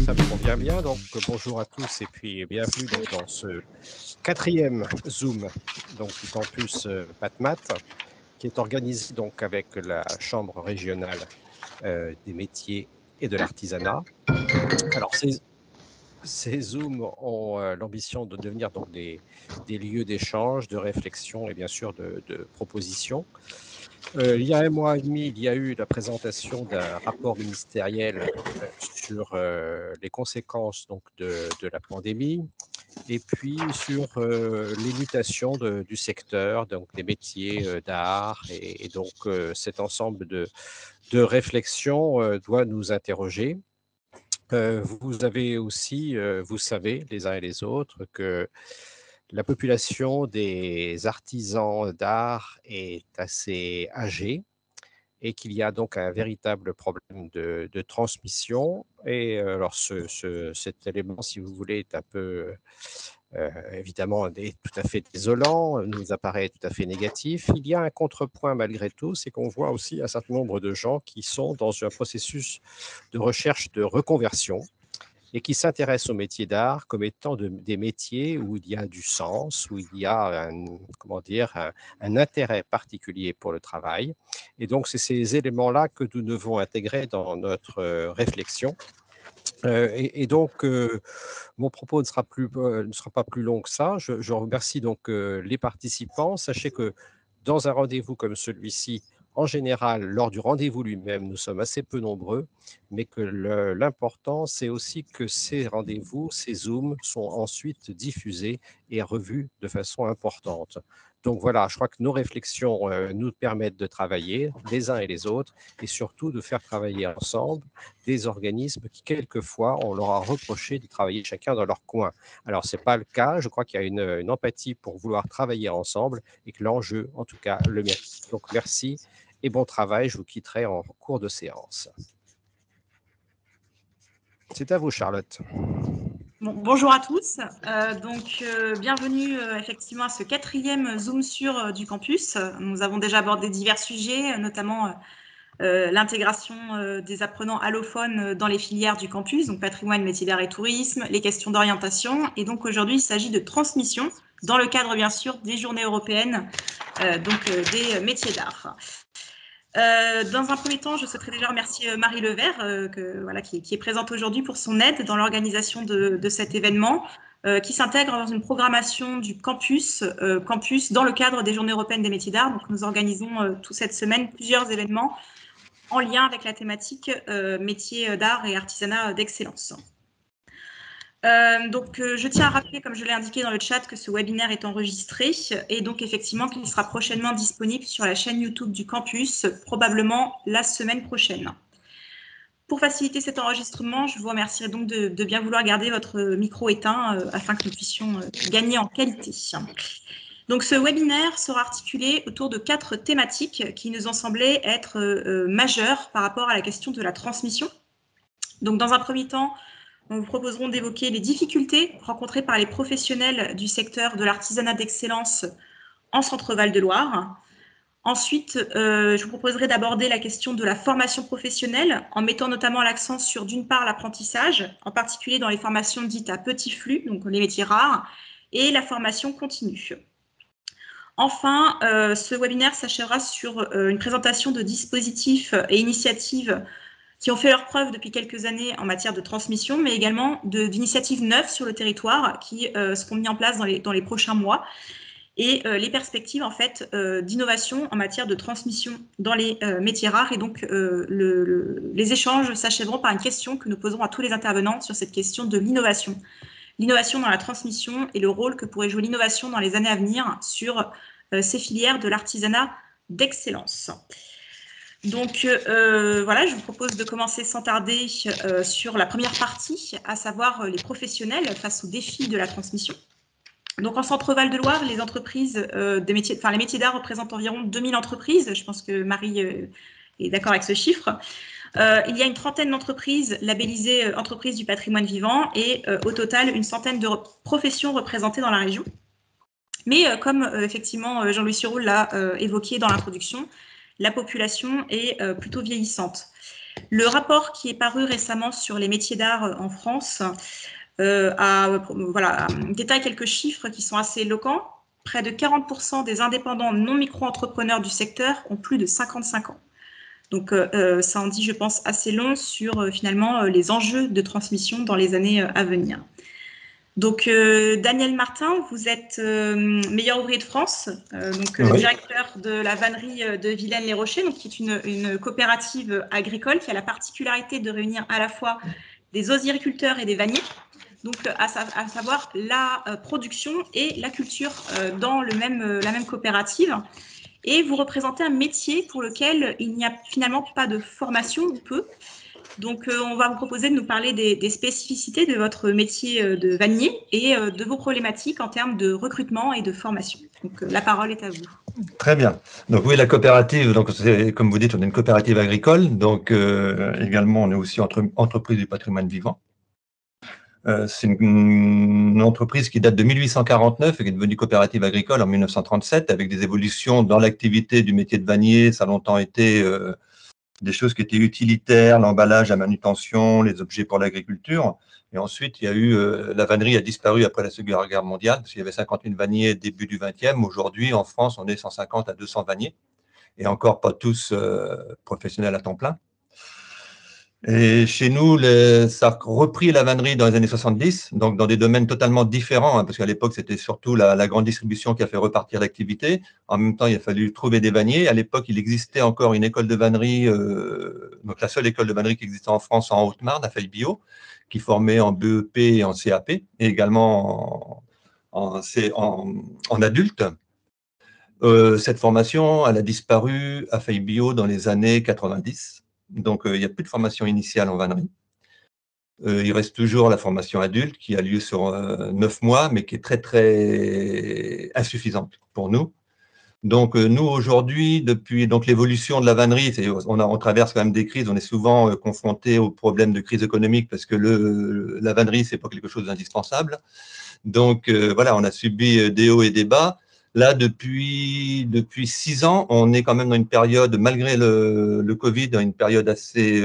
ça me convient bien. Donc, bonjour à tous et puis bienvenue donc, dans ce quatrième Zoom donc, du campus PATMAT, qui est organisé donc, avec la Chambre régionale des métiers et de l'artisanat. Alors, ces Zooms ont l'ambition de devenir donc, des lieux d'échange, de réflexion et bien sûr de propositions. Il y a un mois et demi, il y a eu la présentation d'un rapport ministériel sur les conséquences donc, de la pandémie et puis sur les mutations du secteur, donc des métiers d'art. Et donc, cet ensemble de réflexions doit nous interroger. Vous avez aussi, vous savez, les uns et les autres, que la population des artisans d'art est assez âgée et qu'il y a donc un véritable problème de transmission. Et alors, cet élément, si vous voulez, est un peu, évidemment, tout à fait désolant, nous apparaît tout à fait négatif. Il y a un contrepoint malgré tout, c'est qu'on voit aussi un certain nombre de gens qui sont dans un processus de recherche de reconversion et qui s'intéressent aux métiers d'art comme étant des métiers où il y a du sens, où il y a comment dire, un intérêt particulier pour le travail. Et donc, c'est ces éléments-là que nous devons intégrer dans notre réflexion. Et donc, mon propos ne sera pas plus long que ça. Je remercie donc les participants. Sachez que dans un rendez-vous comme celui-ci, en général, lors du rendez-vous lui-même, nous sommes assez peu nombreux, mais que l'important, c'est aussi que ces rendez-vous, ces Zooms, sont ensuite diffusés et revus de façon importante. Donc voilà, je crois que nos réflexions nous permettent de travailler les uns et les autres et surtout de faire travailler ensemble des organismes qui, quelquefois, on leur a reproché de travailler chacun dans leur coin. Alors, ce n'est pas le cas. Je crois qu'il y a une empathie pour vouloir travailler ensemble et que l'enjeu, en tout cas, le mérite. Donc, merci et bon travail. Je vous quitterai en cours de séance. C'est à vous, Charlotte. Bon, bonjour à tous. Bienvenue effectivement à ce quatrième Zoom sur du campus. Nous avons déjà abordé divers sujets, notamment l'intégration des apprenants allophones dans les filières du campus, donc patrimoine, métiers d'art et tourisme, les questions d'orientation. Et donc aujourd'hui, il s'agit de transmission dans le cadre, bien sûr, des journées européennes, des métiers d'art. Dans un premier temps, je souhaiterais déjà remercier Marie Levert, qui est présente aujourd'hui pour son aide dans l'organisation de cet événement, qui s'intègre dans une programmation du campus dans le cadre des Journées européennes des métiers d'art. Donc, nous organisons toute cette semaine plusieurs événements en lien avec la thématique métiers d'art et artisanat d'excellence. Je tiens à rappeler, comme je l'ai indiqué dans le chat, que ce webinaire est enregistré et donc effectivement qu'il sera prochainement disponible sur la chaîne YouTube du campus, probablement la semaine prochaine. Pour faciliter cet enregistrement, je vous remercierai donc de bien vouloir garder votre micro éteint afin que nous puissions gagner en qualité. Donc, ce webinaire sera articulé autour de 4 thématiques qui nous ont semblé être majeures par rapport à la question de la transmission. Donc, dans un premier temps, nous vous proposerons d'évoquer les difficultés rencontrées par les professionnels du secteur de l'artisanat d'excellence en Centre-Val de Loire. Ensuite, je vous proposerai d'aborder la question de la formation professionnelle en mettant notamment l'accent sur, d'une part, l'apprentissage, en particulier dans les formations dites à petit flux, donc les métiers rares, et la formation continue. Enfin, ce webinaire s'achèvera sur une présentation de dispositifs et initiatives qui ont fait leurs preuves depuis quelques années en matière de transmission, mais également d'initiatives neuves sur le territoire qui seront mises en place dans les prochains mois, et les perspectives en fait d'innovation en matière de transmission dans les métiers rares. Et donc les échanges s'achèveront par une question que nous poserons à tous les intervenants sur cette question de l'innovation. L'innovation dans la transmission et le rôle que pourrait jouer l'innovation dans les années à venir sur ces filières de l'artisanat d'excellence. Donc voilà, je vous propose de commencer sans tarder sur la première partie, à savoir les professionnels face aux défis de la transmission. Donc en Centre-Val de Loire, les entreprises les métiers d'art représentent environ 2000 entreprises. Je pense que Marie est d'accord avec ce chiffre. Il y a une trentaine d'entreprises labellisées entreprises du patrimoine vivant et au total une centaine de professions représentées dans la région. Mais comme effectivement Jean-Louis Siroul l'a évoqué dans l'introduction, la population est plutôt vieillissante. Le rapport qui est paru récemment sur les métiers d'art en France détaille quelques chiffres qui sont assez éloquents. Près de 40% des indépendants non micro-entrepreneurs du secteur ont plus de 55 ans. Donc, ça en dit, je pense, assez long sur finalement les enjeux de transmission dans les années à venir. Donc, Daniel Martin, vous êtes meilleur ouvrier de France, Oui. directeur de la vannerie de Villaines-les-Rochers, qui est une coopérative agricole qui a la particularité de réunir à la fois des osericulteurs et des vanniers, donc à savoir la production et la culture dans la même coopérative. Et vous représentez un métier pour lequel il n'y a finalement pas de formation ou peu. Donc, on va vous proposer de nous parler des spécificités de votre métier de vannier et de vos problématiques en termes de recrutement et de formation. Donc, la parole est à vous. Très bien. Donc oui, la coopérative, donc comme vous dites, on est une coopérative agricole. Donc également, on est aussi entreprise du patrimoine vivant. C'est une entreprise qui date de 1849 et qui est devenue coopérative agricole en 1937 avec des évolutions dans l'activité du métier de vannier. Ça a longtemps été des choses qui étaient utilitaires, l'emballage, la manutention, les objets pour l'agriculture. Et ensuite, il y a eu, la vannerie a disparu après la Seconde Guerre mondiale, parce qu'il y avait 50 000 vanniers début du XXe. Aujourd'hui, en France, on est 150 à 200 vanniers, et encore pas tous professionnels à temps plein. Et chez nous, ça a repris la vannerie dans les années 70, donc dans des domaines totalement différents, parce qu'à l'époque, c'était surtout la grande distribution qui a fait repartir l'activité. En même temps, il a fallu trouver des vanniers. À l'époque, il existait encore une école de vannerie, donc la seule école de vannerie qui existait en France, en Haute-Marne, à Fay-Bio, qui formait en BEP et en CAP, et également en adulte. Cette formation, elle a disparu à Fay-Bio dans les années 90. Donc, il n'y a plus de formation initiale en vannerie. Il reste toujours la formation adulte qui a lieu sur 9 mois, mais qui est très, très insuffisante pour nous. Donc, nous, aujourd'hui, depuis l'évolution de la vannerie, on traverse quand même des crises, on est souvent confronté aux problèmes de crise économique parce que la vannerie, ce n'est pas quelque chose d'indispensable. Donc, voilà, on a subi des hauts et des bas. Là, depuis 6 ans, on est quand même dans une période, malgré le Covid, dans une période assez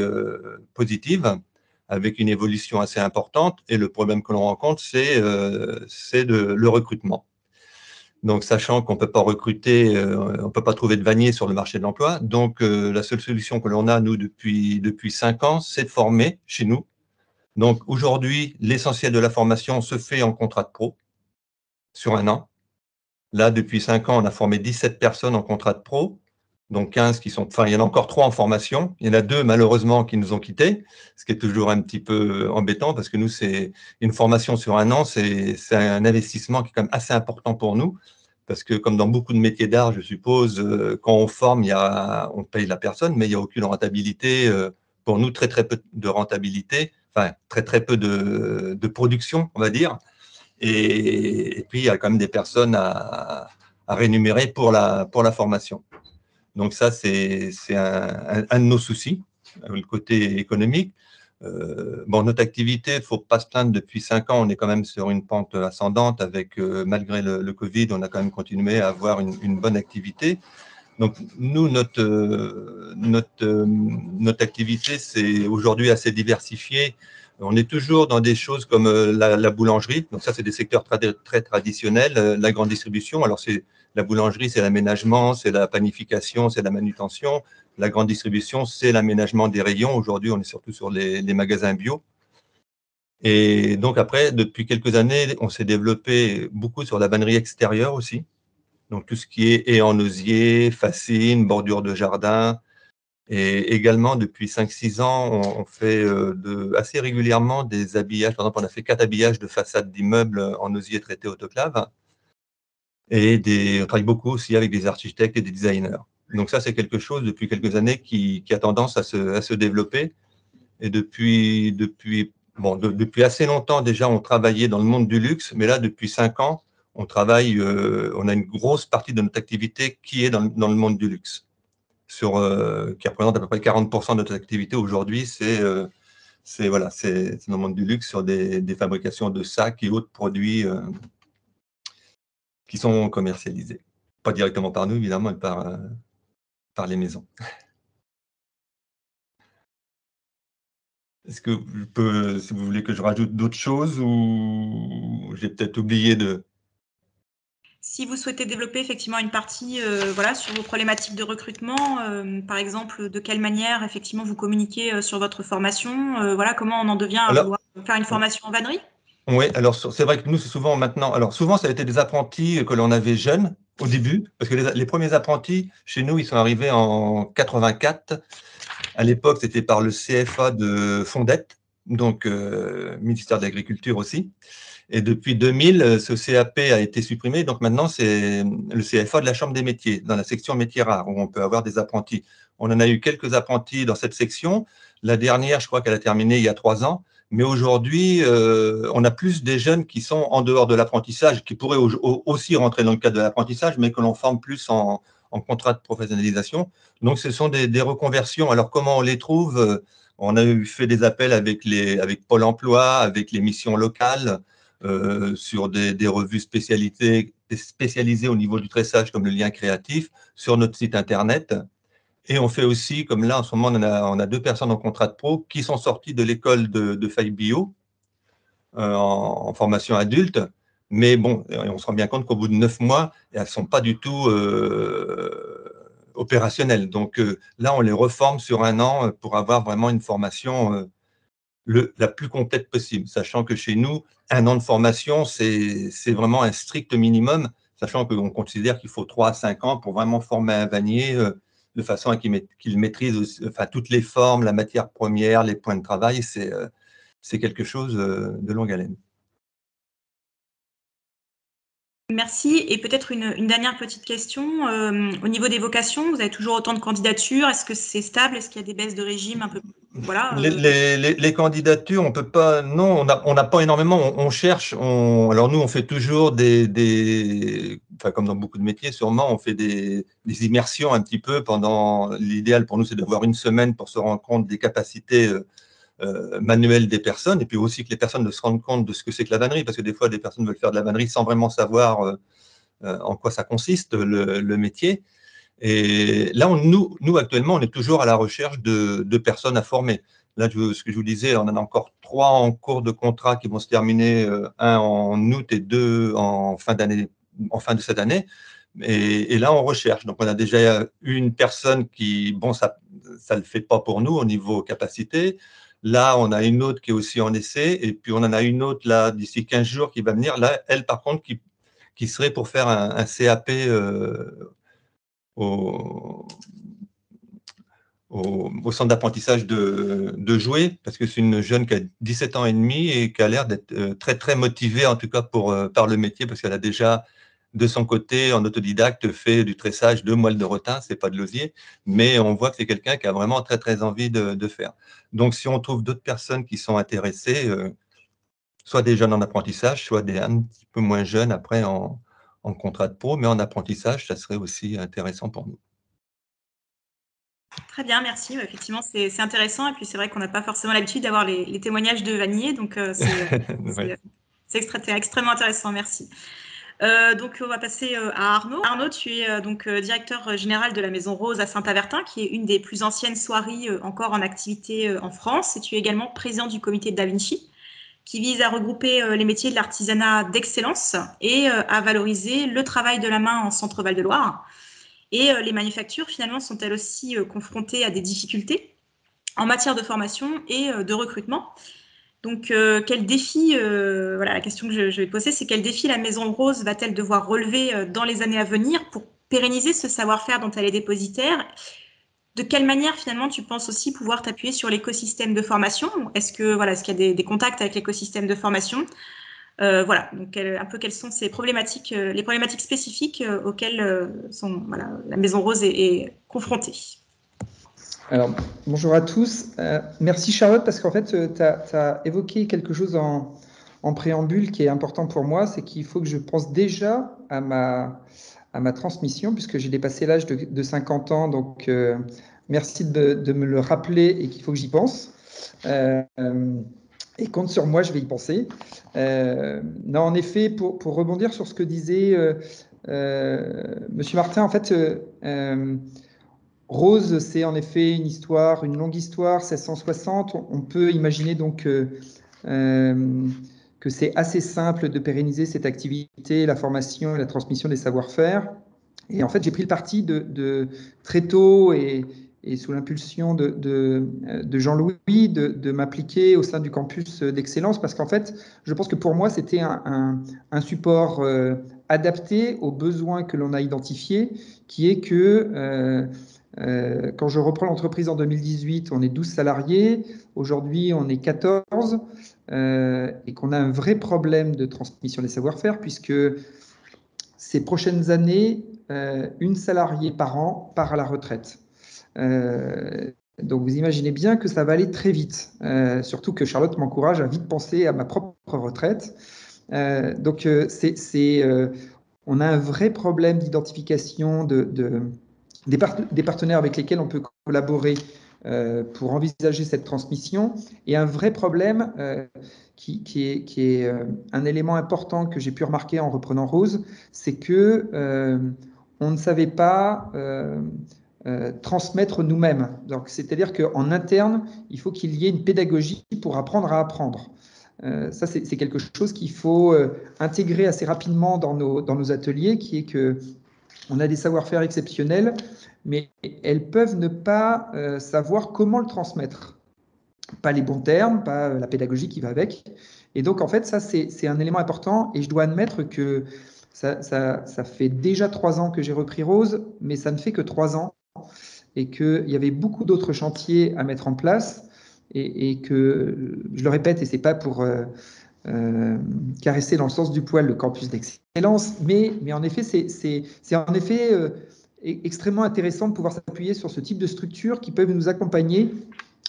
positive, avec une évolution assez importante. Et le problème que l'on rencontre, c'est le recrutement. Donc, sachant qu'on ne peut pas recruter, on ne peut pas trouver de vannier sur le marché de l'emploi. Donc, la seule solution que l'on a, nous, depuis 5 ans, c'est de former chez nous. Donc, aujourd'hui, l'essentiel de la formation se fait en contrat de pro sur 1 an. Là, depuis 5 ans, on a formé 17 personnes en contrat de pro, donc 15 qui sont… Enfin, il y en a encore 3 en formation. Il y en a 2, malheureusement, qui nous ont quittés, ce qui est toujours un petit peu embêtant parce que nous, c'est une formation sur 1 an, c'est un investissement qui est quand même assez important pour nous parce que, comme dans beaucoup de métiers d'art, je suppose, quand on forme, on paye la personne, mais il n'y a aucune rentabilité. Pour nous, très, très peu de rentabilité, enfin, très, très peu de production, on va dire. Et puis, il y a quand même des personnes à rémunérer pour la formation. Donc ça, c'est un de nos soucis, le côté économique. Notre activité, il ne faut pas se plaindre, depuis 5 ans, on est quand même sur une pente ascendante avec, malgré le Covid, on a quand même continué à avoir une bonne activité. Donc, nous, notre activité, c'est aujourd'hui assez diversifié. On est toujours dans des choses comme la boulangerie. Donc, ça, c'est des secteurs très traditionnels. La grande distribution, alors la boulangerie, c'est l'aménagement, c'est la panification, c'est la manutention. La grande distribution, c'est l'aménagement des rayons. Aujourd'hui, on est surtout sur les magasins bio. Et donc, après, depuis quelques années, on s'est développé beaucoup sur la vannerie extérieure aussi. Donc, tout ce qui est en osier, fascines, bordure de jardin. Et également, depuis 5-6 ans, on fait assez régulièrement des habillages. Par exemple, on a fait 4 habillages de façade d'immeubles en osier traité autoclave. Et on travaille beaucoup aussi avec des architectes et des designers. Donc ça, c'est quelque chose depuis quelques années qui a tendance à se développer. Et depuis assez longtemps déjà, on travaillait dans le monde du luxe, mais là, depuis 5 ans, on a une grosse partie de notre activité qui est dans le monde du luxe, qui représente à peu près 40% de notre activité aujourd'hui. C'est dans le monde du luxe sur des fabrications de sacs et autres produits qui sont commercialisés. Pas directement par nous, évidemment, mais par les maisons. Est-ce que si vous voulez que je rajoute d'autres choses ou j'ai peut-être oublié de… Si vous souhaitez développer effectivement une partie voilà, sur vos problématiques de recrutement, par exemple, de quelle manière effectivement vous communiquez sur votre formation, voilà, comment on en devient à vouloir faire une formation en vannerie? Oui, alors c'est vrai que nous, c'est souvent maintenant… Alors souvent, ça a été des apprentis que l'on avait jeunes au début, parce que les premiers apprentis, chez nous, ils sont arrivés en 84. À l'époque, c'était par le CFA de Fondette, donc ministère de l'Agriculture aussi. Et depuis 2000, ce CAP a été supprimé. Donc maintenant, c'est le CFA de la Chambre des métiers, dans la section métiers rares, où on peut avoir des apprentis. On en a eu quelques apprentis dans cette section. La dernière, je crois qu'elle a terminé il y a 3 ans. Mais aujourd'hui, on a plus des jeunes qui sont en dehors de l'apprentissage, qui pourraient aussi rentrer dans le cadre de l'apprentissage, mais que l'on forme plus en contrat de professionnalisation. Donc, ce sont des reconversions. Alors, comment on les trouve? On a fait des appels avec Pôle emploi, avec les missions locales, sur des revues spécialisées au niveau du tressage, comme le lien créatif, sur notre site internet. Et on fait aussi, comme là, en ce moment, on a 2 personnes en contrat de pro qui sont sorties de l'école de Faille Bio en formation adulte. Mais bon, on se rend bien compte qu'au bout de 9 mois, elles ne sont pas du tout opérationnelles. Donc là, on les reforme sur 1 an pour avoir vraiment une formation la plus complète possible, sachant que chez nous, 1 an de formation, c'est vraiment un strict minimum, sachant qu'on considère qu'il faut 3 à 5 ans pour vraiment former un vannier de façon à qu'il maîtrise enfin, toutes les formes, la matière première, les points de travail, c'est quelque chose de longue haleine. Merci. Et peut-être une dernière petite question. Au niveau des vocations, vous avez toujours autant de candidatures? Est-ce que c'est stable? Est-ce qu'il y a des baisses de régime un peu? Voilà, les candidatures, on peut pas. Non, on n'a pas énormément. On cherche. Alors nous, on fait toujours enfin, comme dans beaucoup de métiers, sûrement, on fait des immersions un petit peu pendant. L'idéal pour nous, c'est d'avoir 1 semaine pour se rendre compte des capacités manuelles des personnes, et puis aussi que les personnes se rendent compte de ce que c'est que la vannerie, parce que des fois, des personnes veulent faire de la vannerie sans vraiment savoir en quoi ça consiste le métier. Et là, nous, actuellement, on est toujours à la recherche de personnes à former. Là, ce que je vous disais, on en a encore 3 en cours de contrat qui vont se terminer, 1 en août et 2 en fin de cette année. Et là, on recherche. Donc, on a déjà une personne qui, bon, ça ne le fait pas pour nous au niveau capacité. Là, on a une autre qui est aussi en essai. Et puis, on en a une autre, là, d'ici 15 jours, qui va venir. Là, elle, par contre, qui serait pour faire un CAP au centre d'apprentissage de jouer, parce que c'est une jeune qui a 17 ans et demi et qui a l'air d'être très, très motivée, en tout cas par le métier, parce qu'elle a déjà, de son côté, en autodidacte, fait du tressage de moelle de rotin, c'est pas de l'osier, mais on voit que c'est quelqu'un qui a vraiment très, très envie de faire. Donc, si on trouve d'autres personnes qui sont intéressées, soit des jeunes en apprentissage, soit des un petit peu moins jeunes après en contrat de pro, mais en apprentissage, ça serait aussi intéressant pour nous. très bien, merci. Effectivement, c'est intéressant. Et puis, c'est vrai qu'on n'a pas forcément l'habitude d'avoir les témoignages de vanniers. Donc, c'est extrêmement intéressant. Merci. Donc, on va passer à Arnaud. Arnaud, tu es donc directeur général de la Maison Rose à Saint-Avertin, qui est une des plus anciennes soieries encore en activité en France. Et tu es également président du comité de Da Vinci, qui vise à regrouper les métiers de l'artisanat d'excellence et à valoriser le travail de la main en Centre-Val de Loire. Et les manufactures, finalement, sont elles aussi confrontées à des difficultés en matière de formation et de recrutement. Donc, quel défi, voilà, la question que je vais poser, c'est quel défi la Maison Rose va-t-elle devoir relever dans les années à venir pour pérenniser ce savoir-faire dont elle est dépositaire? De quelle manière, finalement, tu penses aussi pouvoir t'appuyer sur l'écosystème de formation? Est-ce qu'il y a des contacts avec l'écosystème de formation? Voilà, donc un peu quelles sont ces problématiques, les problématiques spécifiques auxquelles la Maison Rose est confrontée. Alors, bonjour à tous. Merci Charlotte, parce qu'en fait, tu as évoqué quelque chose en préambule qui est important pour moi, c'est qu'il faut que je pense déjà à ma transmission, puisque j'ai dépassé l'âge de 50 ans, donc merci de me le rappeler et qu'il faut que j'y pense. Et compte sur moi, je vais y penser. Non, en effet, pour rebondir sur ce que disait Monsieur Martin, en fait, Rose, c'est en effet une histoire, une longue histoire, 1660. On peut imaginer donc que c'est assez simple de pérenniser cette activité, la formation et la transmission des savoir-faire. Et en fait, j'ai pris le parti de très tôt et sous l'impulsion de Jean-Louis de m'appliquer au sein du campus d'excellence parce qu'en fait, je pense que pour moi, c'était un support adapté aux besoins que l'on a identifiés, qui est que quand je reprends l'entreprise en 2018, on est 12 salariés. Aujourd'hui, on est 14 et qu'on a un vrai problème de transmission des savoir-faire puisque ces prochaines années, une salariée par an part à la retraite. Donc, vous imaginez bien que ça va aller très vite. Surtout que Charlotte m'encourage à vite penser à ma propre retraite. On a un vrai problème d'identification des partenaires avec lesquels on peut collaborer pour envisager cette transmission et un vrai problème qui est un élément important que j'ai pu remarquer en reprenant Rose, c'est que on ne savait pas transmettre nous-mêmes. Donc, c'est-à-dire qu'en interne, il faut qu'il y ait une pédagogie pour apprendre à apprendre. Ça, c'est quelque chose qu'il faut intégrer assez rapidement dans nos ateliers, qui est que on a des savoir-faire exceptionnels, mais elles peuvent ne pas savoir comment le transmettre. Pas les bons termes, pas la pédagogie qui va avec. Et donc, en fait, ça, c'est un élément important. Et je dois admettre que ça fait déjà 3 ans que j'ai repris Rose, mais ça ne fait que 3 ans. Et qu'il y avait beaucoup d'autres chantiers à mettre en place. Et que, je le répète, et ce n'est pas pour caresser dans le sens du poil le campus d'excellence, mais en effet, c'est en effet extrêmement intéressant de pouvoir s'appuyer sur ce type de structures qui peuvent nous accompagner,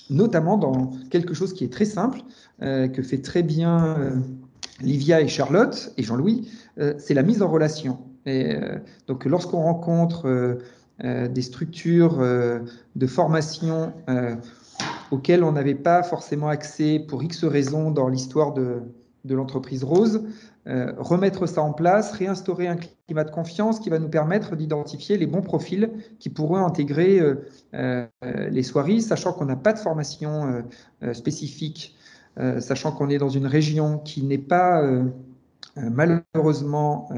notamment dans quelque chose qui est très simple, que fait très bien Livia et Charlotte et Jean-Louis, c'est la mise en relation. Et, donc, lorsqu'on rencontre des structures de formation auxquelles on n'avait pas forcément accès pour X raisons dans l'histoire de l'entreprise Rose, remettre ça en place, réinstaurer un climat de confiance qui va nous permettre d'identifier les bons profils qui pourront intégrer les soirées, sachant qu'on n'a pas de formation spécifique, sachant qu'on est dans une région qui n'est pas malheureusement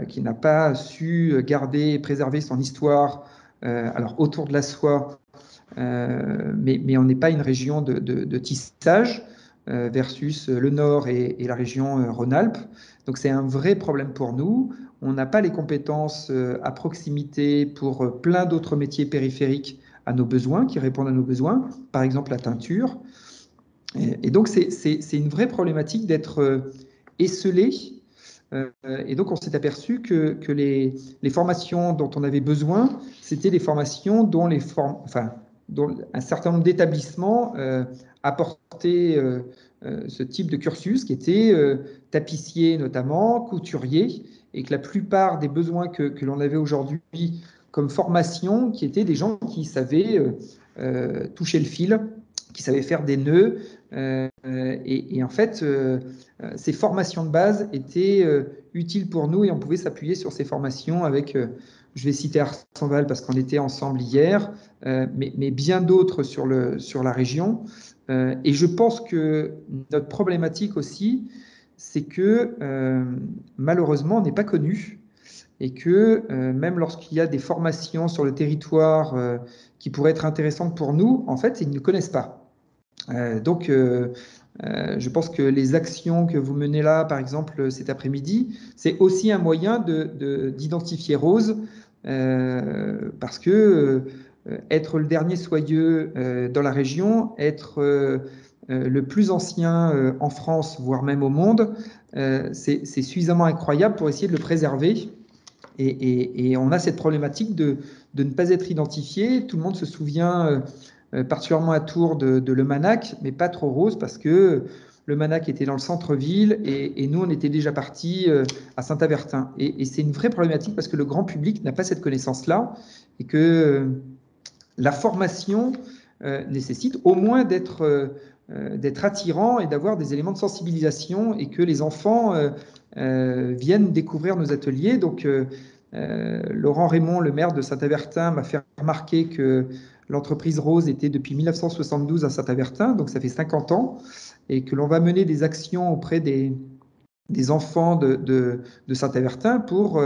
qui n'a pas su garder et préserver son histoire alors autour de la soie, mais on n'est pas une région de tissage versus le Nord et la région Rhône-Alpes. Donc c'est un vrai problème pour nous. On n'a pas les compétences à proximité pour plein d'autres métiers périphériques à nos besoins, qui répondent à nos besoins, par exemple la teinture. Et donc c'est une vraie problématique d'être esselé. Et donc on s'est aperçu que les formations dont on avait besoin, c'était des formations dont dont un certain nombre d'établissements apportaient ce type de cursus, qui était tapissier notamment, couturier, et que la plupart des besoins que l'on avait aujourd'hui comme formation, qui étaient des gens qui savaient toucher le fil, qui savaient faire des nœuds, et en fait, ces formations de base étaient utiles pour nous et on pouvait s'appuyer sur ces formations avec, je vais citer Arsenval parce qu'on était ensemble hier, mais bien d'autres sur la région. Et je pense que notre problématique aussi, c'est que malheureusement, on n'est pas connu et que même lorsqu'il y a des formations sur le territoire qui pourraient être intéressantes pour nous, en fait, ils ne connaissent pas. Donc, je pense que les actions que vous menez là, par exemple, cet après-midi, c'est aussi un moyen d'identifier Rose, parce que être le dernier soyeux dans la région, être le plus ancien en France, voire même au monde, c'est suffisamment incroyable pour essayer de le préserver. Et on a cette problématique de ne pas être identifié. Tout le monde se souvient particulièrement à Tours de Le Manac, mais pas trop Rose parce que Le Manac était dans le centre-ville et nous, on était déjà partis à Saint-Avertin. Et c'est une vraie problématique parce que le grand public n'a pas cette connaissance-là et que la formation nécessite au moins d'être attirant et d'avoir des éléments de sensibilisation et que les enfants viennent découvrir nos ateliers. Donc, Laurent Raymond, le maire de Saint-Avertin, m'a fait remarquer que l'entreprise Rose était depuis 1972 à Saint-Avertin, donc ça fait 50 ans, et que l'on va mener des actions auprès des enfants de Saint-Avertin pour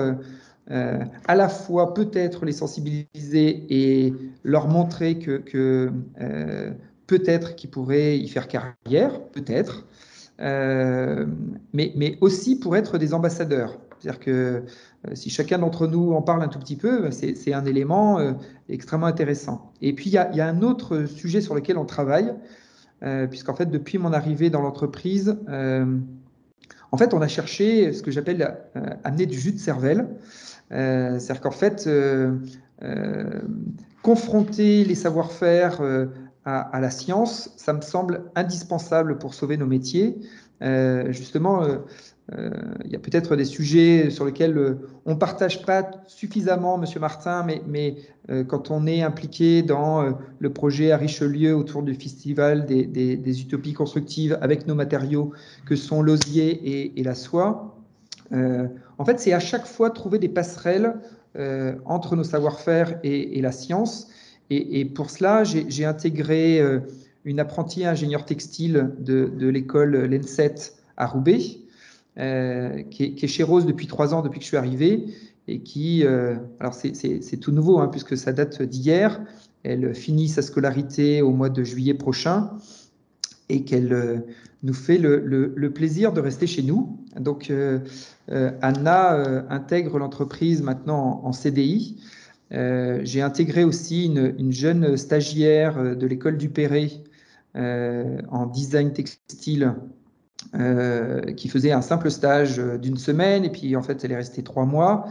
à la fois peut-être les sensibiliser et leur montrer que peut-être qu'ils pourraient y faire carrière, peut-être, mais aussi pour être des ambassadeurs. C'est-à-dire que si chacun d'entre nous en parle un tout petit peu, c'est un élément extrêmement intéressant. Et puis, il y a un autre sujet sur lequel on travaille, puisqu'en fait, depuis mon arrivée dans l'entreprise, en fait, on a cherché ce que j'appelle amener du jus de cervelle. C'est-à-dire qu'en fait, confronter les savoir-faire à la science, ça me semble indispensable pour sauver nos métiers. Justement, il y a peut-être des sujets sur lesquels on ne partage pas suffisamment, Monsieur Martin, mais quand on est impliqué dans le projet à Richelieu autour du festival des utopies constructives avec nos matériaux que sont l'osier et la soie, en fait, c'est à chaque fois trouver des passerelles entre nos savoir-faire et la science. Et pour cela, j'ai intégré une apprentie ingénieure textile de l'école l'ENSET à Roubaix, qui est chez Rose depuis 3 ans, depuis que je suis arrivé, et qui, alors c'est tout nouveau, hein, puisque ça date d'hier. Elle finit sa scolarité au mois de juillet prochain, et qu'elle nous fait le plaisir de rester chez nous. Donc, Anna intègre l'entreprise maintenant en CDI. J'ai intégré aussi une jeune stagiaire de l'école du Perret en design textile qui faisait un simple stage d'1 semaine, et puis en fait elle est restée 3 mois,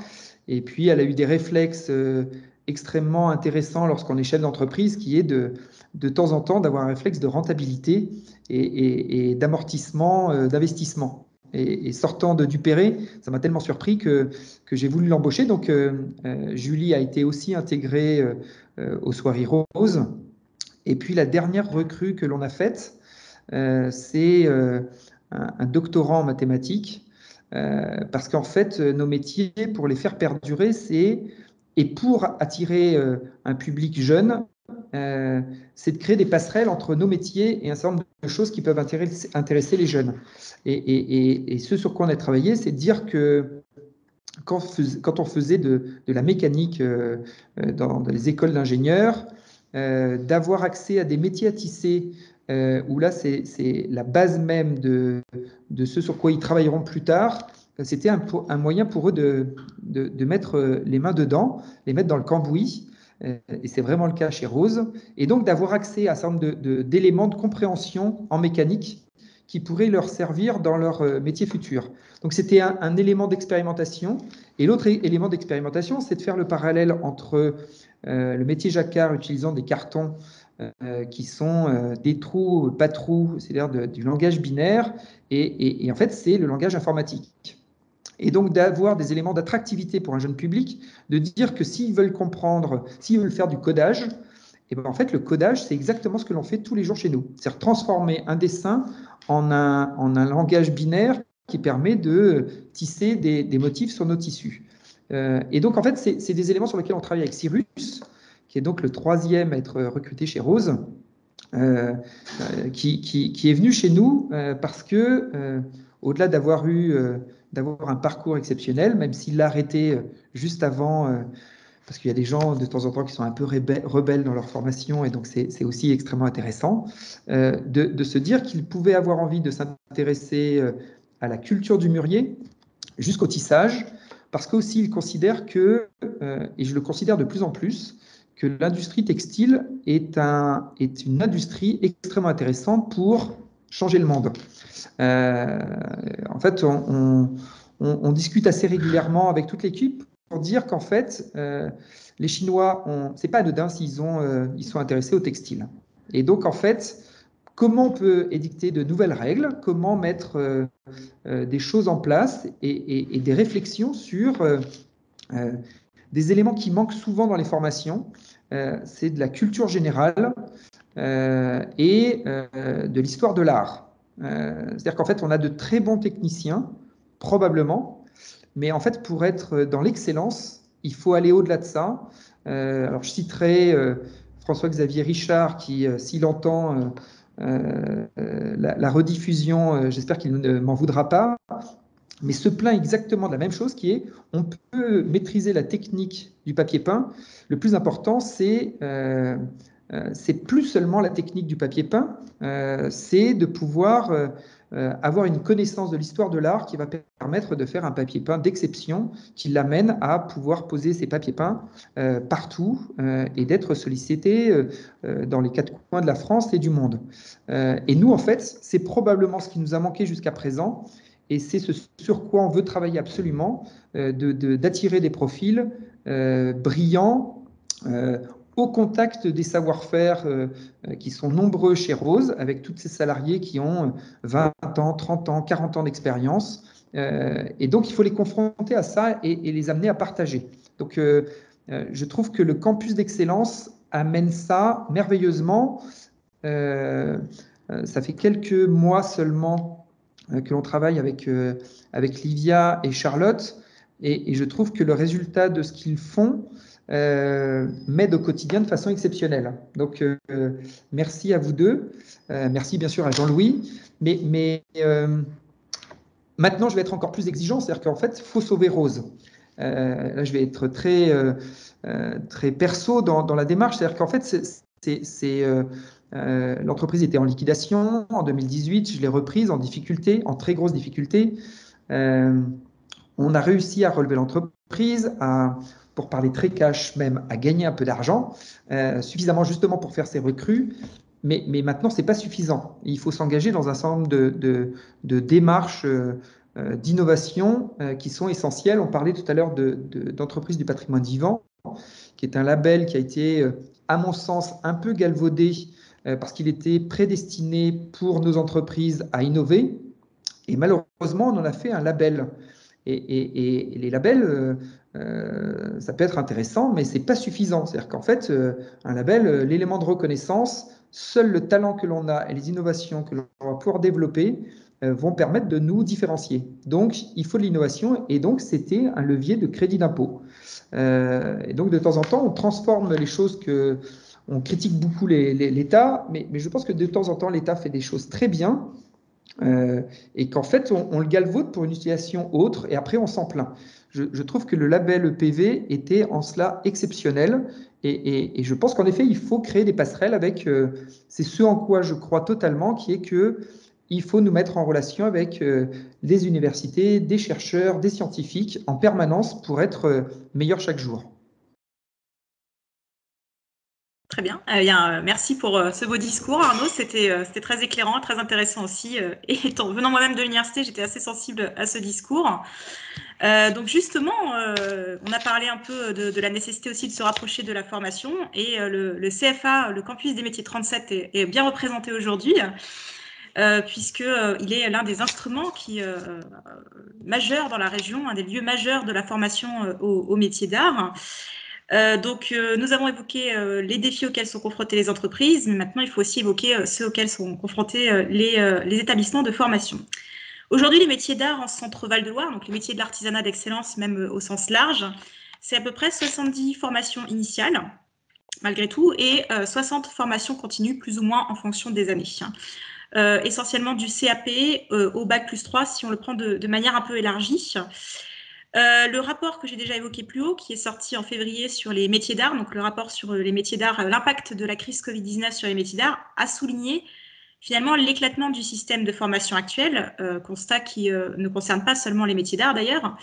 et puis elle a eu des réflexes extrêmement intéressants lorsqu'on est chef d'entreprise, qui est de temps en temps d'avoir un réflexe de rentabilité et d'amortissement, d'investissement. Et sortant de Dupéré, ça m'a tellement surpris que j'ai voulu l'embaucher. Donc, Julie a été aussi intégrée aux Soirées Roses. Et puis, la dernière recrue que l'on a faite, c'est un doctorant en mathématiques. Parce qu'en fait, nos métiers, pour les faire perdurer, et pour attirer un public jeune, c'est de créer des passerelles entre nos métiers et un certain nombre de choses qui peuvent intéresser les jeunes. Et ce sur quoi on a travaillé, c'est de dire que quand on faisait de la mécanique dans les écoles d'ingénieurs, d'avoir accès à des métiers à tisser, où là, c'est la base même de ce sur quoi ils travailleront plus tard. C'était un moyen pour eux de mettre les mains dedans, les mettre dans le cambouis. Et c'est vraiment le cas chez Rose. Et donc d'avoir accès à un certain nombre d'éléments de compréhension en mécanique qui pourraient leur servir dans leur métier futur. Donc c'était un élément d'expérimentation. Et l'autre élément d'expérimentation, c'est de faire le parallèle entre le métier jacquard utilisant des cartons qui sont des trous, pas trous, c'est-à-dire du langage binaire, et en fait c'est le langage informatique. Et donc d'avoir des éléments d'attractivité pour un jeune public, de dire que s'ils veulent comprendre, s'ils veulent faire du codage, et ben en fait le codage c'est exactement ce que l'on fait tous les jours chez nous. C'est-à-dire transformer un dessin en un langage binaire qui permet de tisser des motifs sur nos tissus. Et donc en fait c'est des éléments sur lesquels on travaille avec Cyrus, qui est donc le 3e à être recruté chez Rose, qui est venu chez nous parce que au-delà d'avoir un parcours exceptionnel, même s'il l'a arrêté juste avant, parce qu'il y a des gens de temps en temps qui sont un peu rebelles dans leur formation, et donc c'est aussi extrêmement intéressant de se dire qu'il pouvait avoir envie de s'intéresser à la culture du mûrier jusqu'au tissage, parce qu'aussi il considère que, et je le considère de plus en plus, que l'industrie textile est une industrie extrêmement intéressante pour changer le monde. En fait, on discute assez régulièrement avec toute l'équipe pour dire qu'en fait, les Chinois, c'est pas anodin s'ils sont intéressés au textile. Et donc, en fait, comment on peut édicter de nouvelles règles, comment mettre des choses en place et des réflexions sur des éléments qui manquent souvent dans les formations, c'est de la culture générale et de l'histoire de l'art. C'est-à-dire qu'en fait, on a de très bons techniciens, probablement, mais en fait, pour être dans l'excellence, il faut aller au-delà de ça. Alors, je citerai François-Xavier Richard qui, s'il entend la rediffusion, j'espère qu'il ne m'en voudra pas, mais se plaint exactement de la même chose qui est on peut maîtriser la technique du papier peint. Le plus important, c'est plus seulement la technique du papier peint, c'est de pouvoir avoir une connaissance de l'histoire de l'art qui va permettre de faire un papier peint d'exception qui l'amène à pouvoir poser ses papiers peints partout et d'être sollicité dans les quatre coins de la France et du monde. Et nous, en fait, c'est probablement ce qui nous a manqué jusqu'à présent. Et c'est ce sur quoi on veut travailler absolument, d'attirer des profils brillants, au contact des savoir-faire qui sont nombreux chez Rose, avec tous ces salariés qui ont 20 ans, 30 ans, 40 ans d'expérience. Et donc, il faut les confronter à ça et les amener à partager. Donc, je trouve que le campus d'excellence amène ça merveilleusement. Ça fait quelques mois seulement que l'on travaille avec Livia et Charlotte, et je trouve que le résultat de ce qu'ils font m'aide au quotidien de façon exceptionnelle. Donc, merci à vous deux, merci bien sûr à Jean-Louis, mais maintenant je vais être encore plus exigeant, c'est-à-dire qu'en fait, il faut sauver Rose. Là, je vais être très perso dans la démarche, c'est-à-dire qu'en fait, l'entreprise était en liquidation en 2018, je l'ai reprise en difficulté, en très grosse difficulté. On a réussi à relever l'entreprise, pour parler très cash même, à gagner un peu d'argent, suffisamment justement pour faire ses recrues. Mais maintenant, ce n'est pas suffisant. Il faut s'engager dans un certain nombre de démarches d'innovation qui sont essentielles. On parlait tout à l'heure d'entreprise du patrimoine vivant, qui est un label qui a été, à mon sens, un peu galvaudé parce qu'il était prédestiné pour nos entreprises à innover. Et malheureusement, on en a fait un label. Et les labels, ça peut être intéressant, mais ce n'est pas suffisant. C'est-à-dire qu'en fait, un label, l'élément de reconnaissance, seul le talent que l'on a et les innovations que l'on va pouvoir développer vont permettre de nous différencier. Donc, il faut de l'innovation, et donc c'était un levier de crédit d'impôt. Et donc, de temps en temps, on transforme les choses on critique beaucoup l'État, mais je pense que de temps en temps, l'État fait des choses très bien et qu'en fait, on le galvaude pour une utilisation autre et après, on s'en plaint. Je trouve que le label EPV était en cela exceptionnel et je pense qu'en effet, il faut créer des passerelles avec, c'est ce en quoi je crois totalement, qui est qu'il faut nous mettre en relation avec les universités, des chercheurs, des scientifiques en permanence pour être meilleurs chaque jour. Très bien. Merci pour ce beau discours, Arnaud. C'était très éclairant, très intéressant aussi. Et venant moi-même de l'université, j'étais assez sensible à ce discours. Donc justement, on a parlé un peu de la nécessité aussi de se rapprocher de la formation. Et le CFA, le campus des métiers 37, est bien représenté aujourd'hui. Puisqu'il est l'un des instruments majeurs dans la région, un des lieux majeurs de la formation aux métiers d'art. Nous avons évoqué les défis auxquels sont confrontées les entreprises, mais maintenant il faut aussi évoquer ceux auxquels sont confrontés les établissements de formation. Aujourd'hui, les métiers d'art en Centre-Val de Loire, donc les métiers de l'artisanat d'excellence même au sens large, c'est à peu près 70 formations initiales, malgré tout, et 60 formations continues, plus ou moins en fonction des années. Essentiellement du CAP au Bac plus 3, si on le prend de manière un peu élargie. Le rapport que j'ai déjà évoqué plus haut, qui est sorti en février sur les métiers d'art, donc le rapport sur les métiers d'art, l'impact de la crise Covid-19 sur les métiers d'art, a souligné finalement l'éclatement du système de formation actuel, constat qui ne concerne pas seulement les métiers d'art d'ailleurs,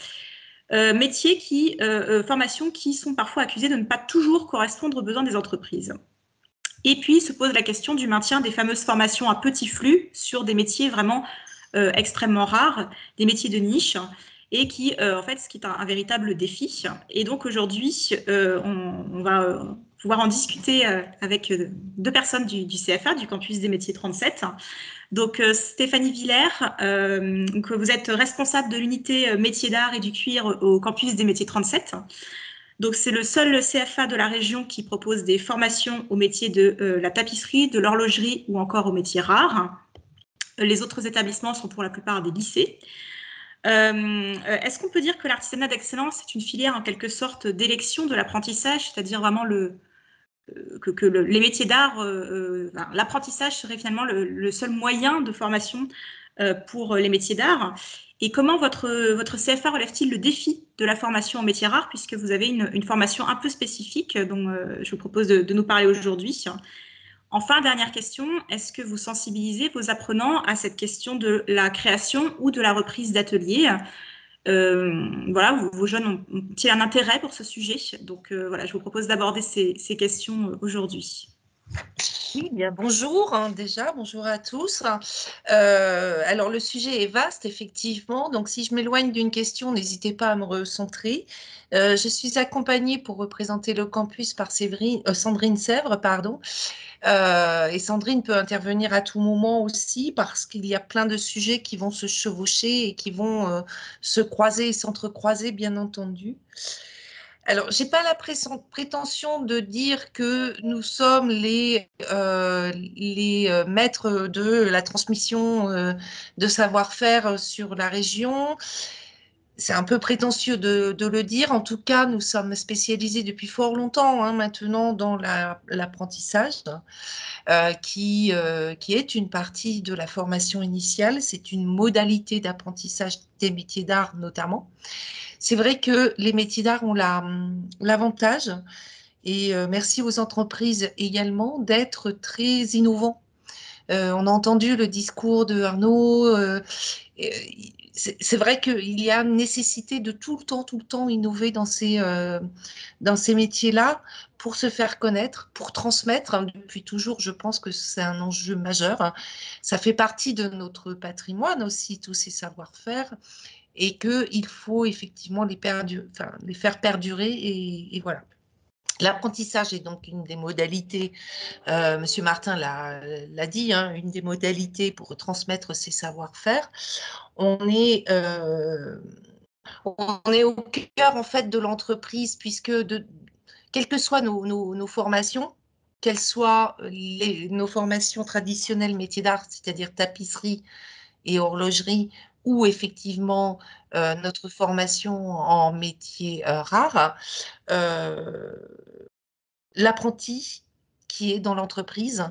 formations qui sont parfois accusées de ne pas toujours correspondre aux besoins des entreprises. Et puis se pose la question du maintien des fameuses formations à petit flux sur des métiers vraiment extrêmement rares, des métiers de niche, et qui, en fait, ce qui est un véritable défi. Et donc aujourd'hui, on va pouvoir en discuter avec deux personnes du CFA, du campus des métiers 37. Donc Stéphanie Villers, donc vous êtes responsable de l'unité métiers d'art et du cuir au campus des métiers 37. Donc c'est le seul CFA de la région qui propose des formations aux métiers de la tapisserie, de l'horlogerie ou encore aux métiers rares. Les autres établissements sont pour la plupart des lycées. Est-ce qu'on peut dire que l'artisanat d'excellence est une filière en quelque sorte d'élection de l'apprentissage, c'est-à-dire vraiment les métiers d'art, l'apprentissage serait finalement le seul moyen de formation pour les métiers d'art? Et comment votre CFA relève-t-il le défi de la formation en métiers rares, puisque vous avez une formation un peu spécifique dont je vous propose de nous parler aujourd'hui? Enfin, dernière question, est-ce que vous sensibilisez vos apprenants à cette question de la création ou de la reprise d'ateliers? Voilà, vos jeunes ont-ils un intérêt pour ce sujet? Donc voilà, je vous propose d'aborder ces questions aujourd'hui. Oui, bien bonjour déjà, bonjour à tous. Alors le sujet est vaste effectivement, donc si je m'éloigne d'une question, n'hésitez pas à me recentrer. Je suis accompagnée pour représenter le campus par Sandrine Sèvres, pardon. Et Sandrine peut intervenir à tout moment aussi parce qu'il y a plein de sujets qui vont se chevaucher et qui vont se croiser et s'entrecroiser bien entendu. Alors, je n'ai pas la prétention de dire que nous sommes les maîtres de la transmission de savoir-faire sur la région. C'est un peu prétentieux de le dire. En tout cas, nous sommes spécialisés depuis fort longtemps maintenant dans l'apprentissage, qui est une partie de la formation initiale. C'est une modalité d'apprentissage des métiers d'art notamment. C'est vrai que les métiers d'art ont l'avantage, et merci aux entreprises également, d'être très innovants. On a entendu le discours de Arnaud. C'est vrai qu'il y a nécessité de tout le temps innover dans ces métiers-là pour se faire connaître, pour transmettre. Depuis toujours, je pense que c'est un enjeu majeur. Ça fait partie de notre patrimoine aussi, tous ces savoir-faire, et qu'il faut effectivement les faire perdurer, et voilà. L'apprentissage est donc une des modalités, Monsieur Martin l'a dit, une des modalités pour transmettre ces savoir-faire. On est au cœur en fait de l'entreprise, puisque quelles que soient nos formations, quelles soient nos formations traditionnelles métiers d'art, c'est-à-dire tapisserie et horlogerie, ou effectivement notre formation en métiers rares, l'apprenti qui est dans l'entreprise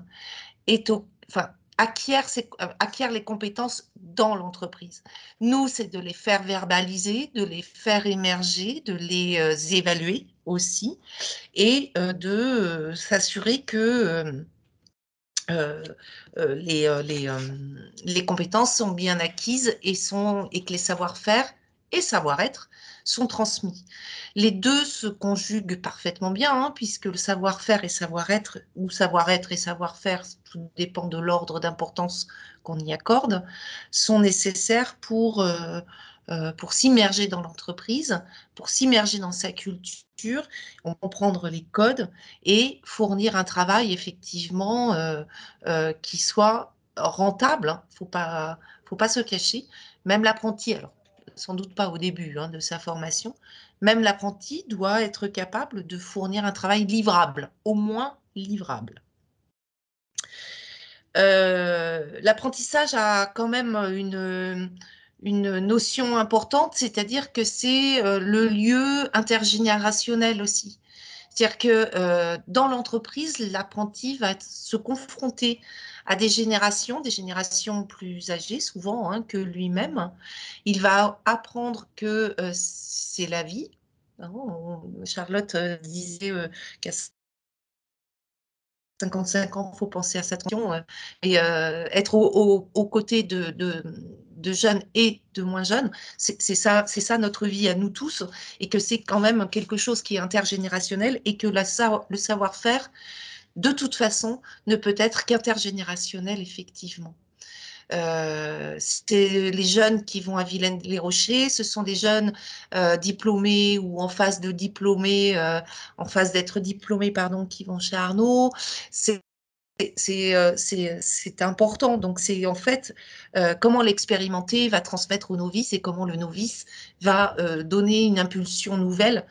acquiert les compétences dans l'entreprise. Nous, c'est de les faire verbaliser, de les faire émerger, de les évaluer aussi, et de s'assurer que les compétences sont bien acquises et que les savoir-faire et savoir-être sont transmis. Les deux se conjuguent parfaitement bien, puisque le savoir-faire et savoir-être, ou savoir-être et savoir-faire, tout dépend de l'ordre d'importance qu'on y accorde, sont nécessaires pour s'immerger dans l'entreprise, pour s'immerger dans sa culture, comprendre les codes et fournir un travail effectivement qui soit rentable. Faut pas se cacher. Même l'apprenti, alors sans doute pas au début de sa formation, même l'apprenti doit être capable de fournir un travail livrable, au moins livrable. L'apprentissage a quand même une notion importante, c'est-à-dire que c'est le lieu intergénérationnel aussi. C'est-à-dire que dans l'entreprise, l'apprenti va se confronter à des générations plus âgées souvent que lui-même. Il va apprendre que c'est la vie. Charlotte disait qu'à 55 ans, il faut penser à sa transition et être aux côtés de jeunes et de moins jeunes. C'est ça notre vie à nous tous, et que c'est quand même quelque chose qui est intergénérationnel, et que le savoir-faire, de toute façon, ne peut être qu'intergénérationnel, effectivement. C'est les jeunes qui vont à Villaines-les-Rochers, ce sont des jeunes diplômés ou en phase d'être diplômés, pardon, qui vont chez Arnaud. C'est c'est important. Donc, c'est en fait comment l'expérimenté va transmettre au novice et comment le novice va donner une impulsion nouvelle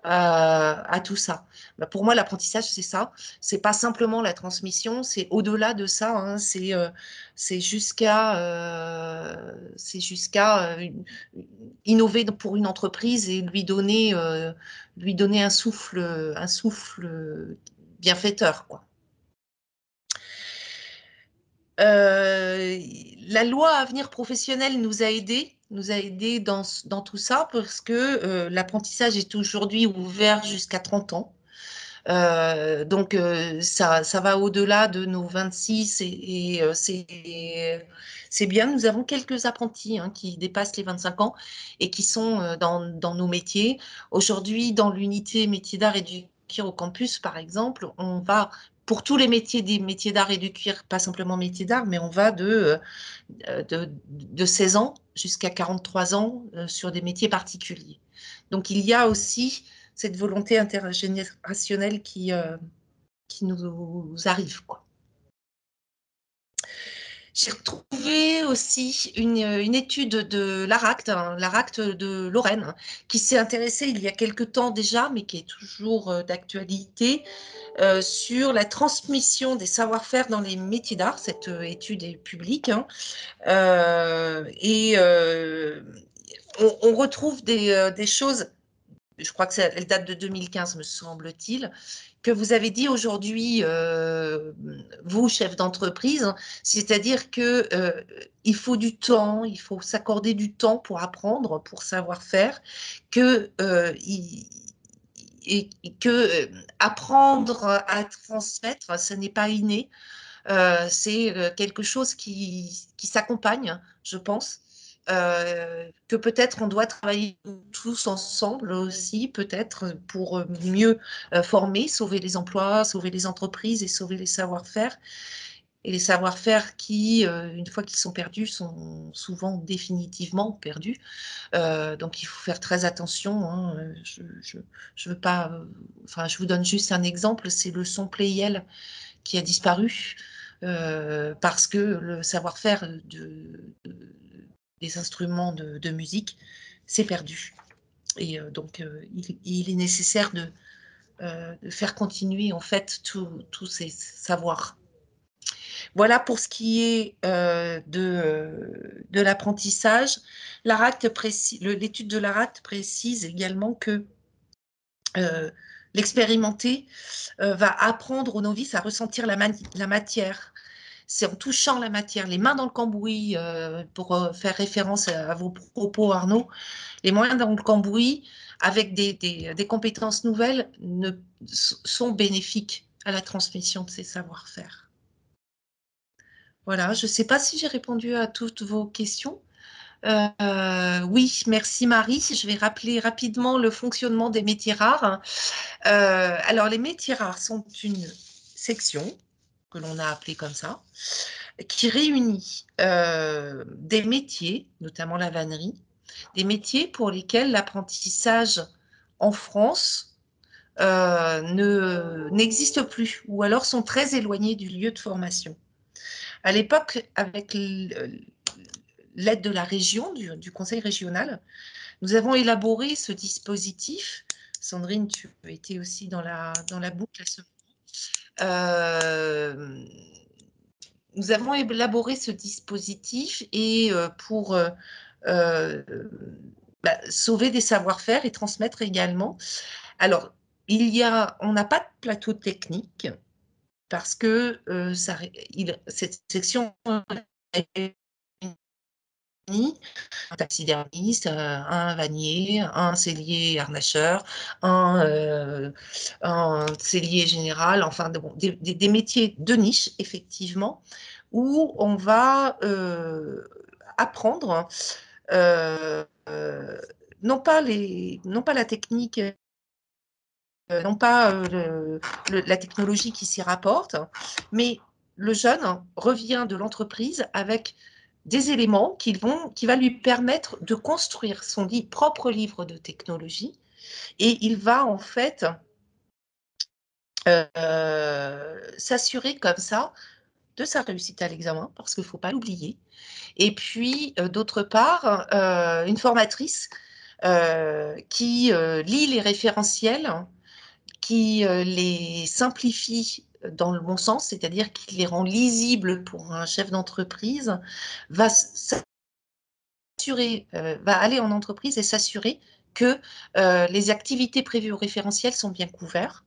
à tout ça. Bah, pour moi, l'apprentissage, c'est ça. C'est pas simplement la transmission, c'est au-delà de ça. Hein. C'est jusqu'à innover pour une entreprise et lui donner un souffle bienfaiteur, quoi. La loi Avenir Professionnel nous a aidés dans tout ça parce que l'apprentissage est aujourd'hui ouvert jusqu'à 30 ans. Donc, ça va au-delà de nos 26 et c'est bien. Nous avons quelques apprentis qui dépassent les 25 ans et qui sont dans nos métiers. Aujourd'hui, dans l'unité métiers d'art et du cuir au campus, par exemple, on va pour tous les métiers des métiers d'art et du cuir, pas simplement métiers d'art, mais on va de 16 ans jusqu'à 43 ans sur des métiers particuliers. Donc, il y a aussi cette volonté intergénérationnelle qui nous arrive, quoi. J'ai retrouvé aussi une étude de l'ARACT, l'ARACT de Lorraine, qui s'est intéressée il y a quelque temps déjà, mais qui est toujours d'actualité, sur la transmission des savoir-faire dans les métiers d'art. Cette étude est publique. On retrouve des choses, je crois qu'elle date de 2015, me semble-t-il, que vous avez dit aujourd'hui, vous, chef d'entreprise, c'est-à-dire que il faut du temps, il faut s'accorder du temps pour apprendre, pour savoir faire, que apprendre à transmettre, ce n'est pas inné, c'est quelque chose qui s'accompagne, je pense. Que peut-être on doit travailler tous ensemble aussi, peut-être pour mieux former, sauver les emplois, sauver les entreprises et sauver les savoir-faire. Et les savoir-faire qui, une fois qu'ils sont perdus, sont souvent définitivement perdus. Donc il faut faire très attention. Hein. Je veux pas. Enfin, je vous donne juste un exemple. C'est le son Playel qui a disparu parce que le savoir-faire des instruments de musique s'est perdu. Et donc, il est nécessaire de faire continuer en fait tous ces savoirs. Voilà pour ce qui est de l'apprentissage. L'étude de l'ARACT précise également que l'expérimenté va apprendre aux novices à ressentir la matière. C'est en touchant la matière, les mains dans le cambouis, pour faire référence à vos propos, Arnaud, les mains dans le cambouis, avec des compétences nouvelles, sont bénéfiques à la transmission de ces savoir-faire. Voilà, je ne sais pas si j'ai répondu à toutes vos questions. Oui, merci Marie. Je vais rappeler rapidement le fonctionnement des métiers rares. Alors, les métiers rares sont une section que l'on a appelée comme ça, qui réunit des métiers, notamment la vannerie, des métiers pour lesquels l'apprentissage en France n'existe plus ou alors sont très éloignés du lieu de formation. À l'époque, avec l'aide de la région, du conseil régional, nous avons élaboré ce dispositif. Sandrine, tu étais aussi dans la boucle à ce moment. Nous avons élaboré ce dispositif et pour sauver des savoir-faire et transmettre également. Alors, on n'a pas de plateau technique parce que cette section est un taxidermiste, un vannier, un sellier harnacheur, un sellier général, enfin des métiers de niche, effectivement, où on va apprendre non pas la technique, non pas la technologie qui s'y rapporte, mais le jeune revient de l'entreprise avec des éléments qui va lui permettre de construire son propre livre de technologie et il va en fait s'assurer comme ça de sa réussite à l'examen, parce qu'il ne faut pas l'oublier. Et puis, d'autre part, une formatrice qui lit les référentiels, qui les simplifie dans le bon sens, c'est-à-dire qui les rend lisibles pour un chef d'entreprise, va aller en entreprise et s'assurer que les activités prévues au référentiel sont bien couvertes,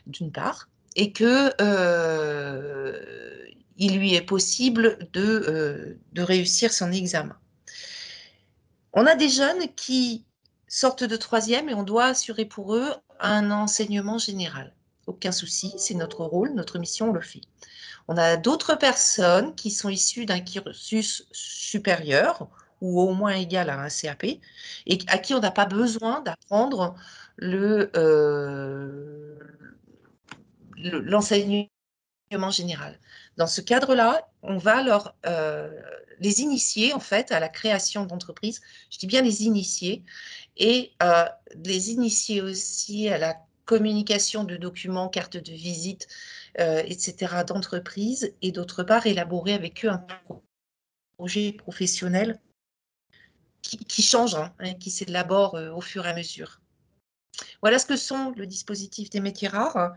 d'une part, et que il lui est possible de réussir son examen. On a des jeunes qui sortent de 3e et on doit assurer pour eux un enseignement général. Aucun souci, c'est notre rôle, notre mission, on le fait. On a d'autres personnes qui sont issues d'un cursus supérieur ou au moins égal à un CAP et à qui on n'a pas besoin d'apprendre l'enseignement général. Dans ce cadre-là, on va les initier en fait à la création d'entreprises. Je dis bien les initier et les initier aussi à la communication de documents, cartes de visite, etc. d'entreprise, et d'autre part élaborer avec eux un projet professionnel qui change, hein, qui s'élabore au fur et à mesure. Voilà ce que sont le dispositif des métiers rares,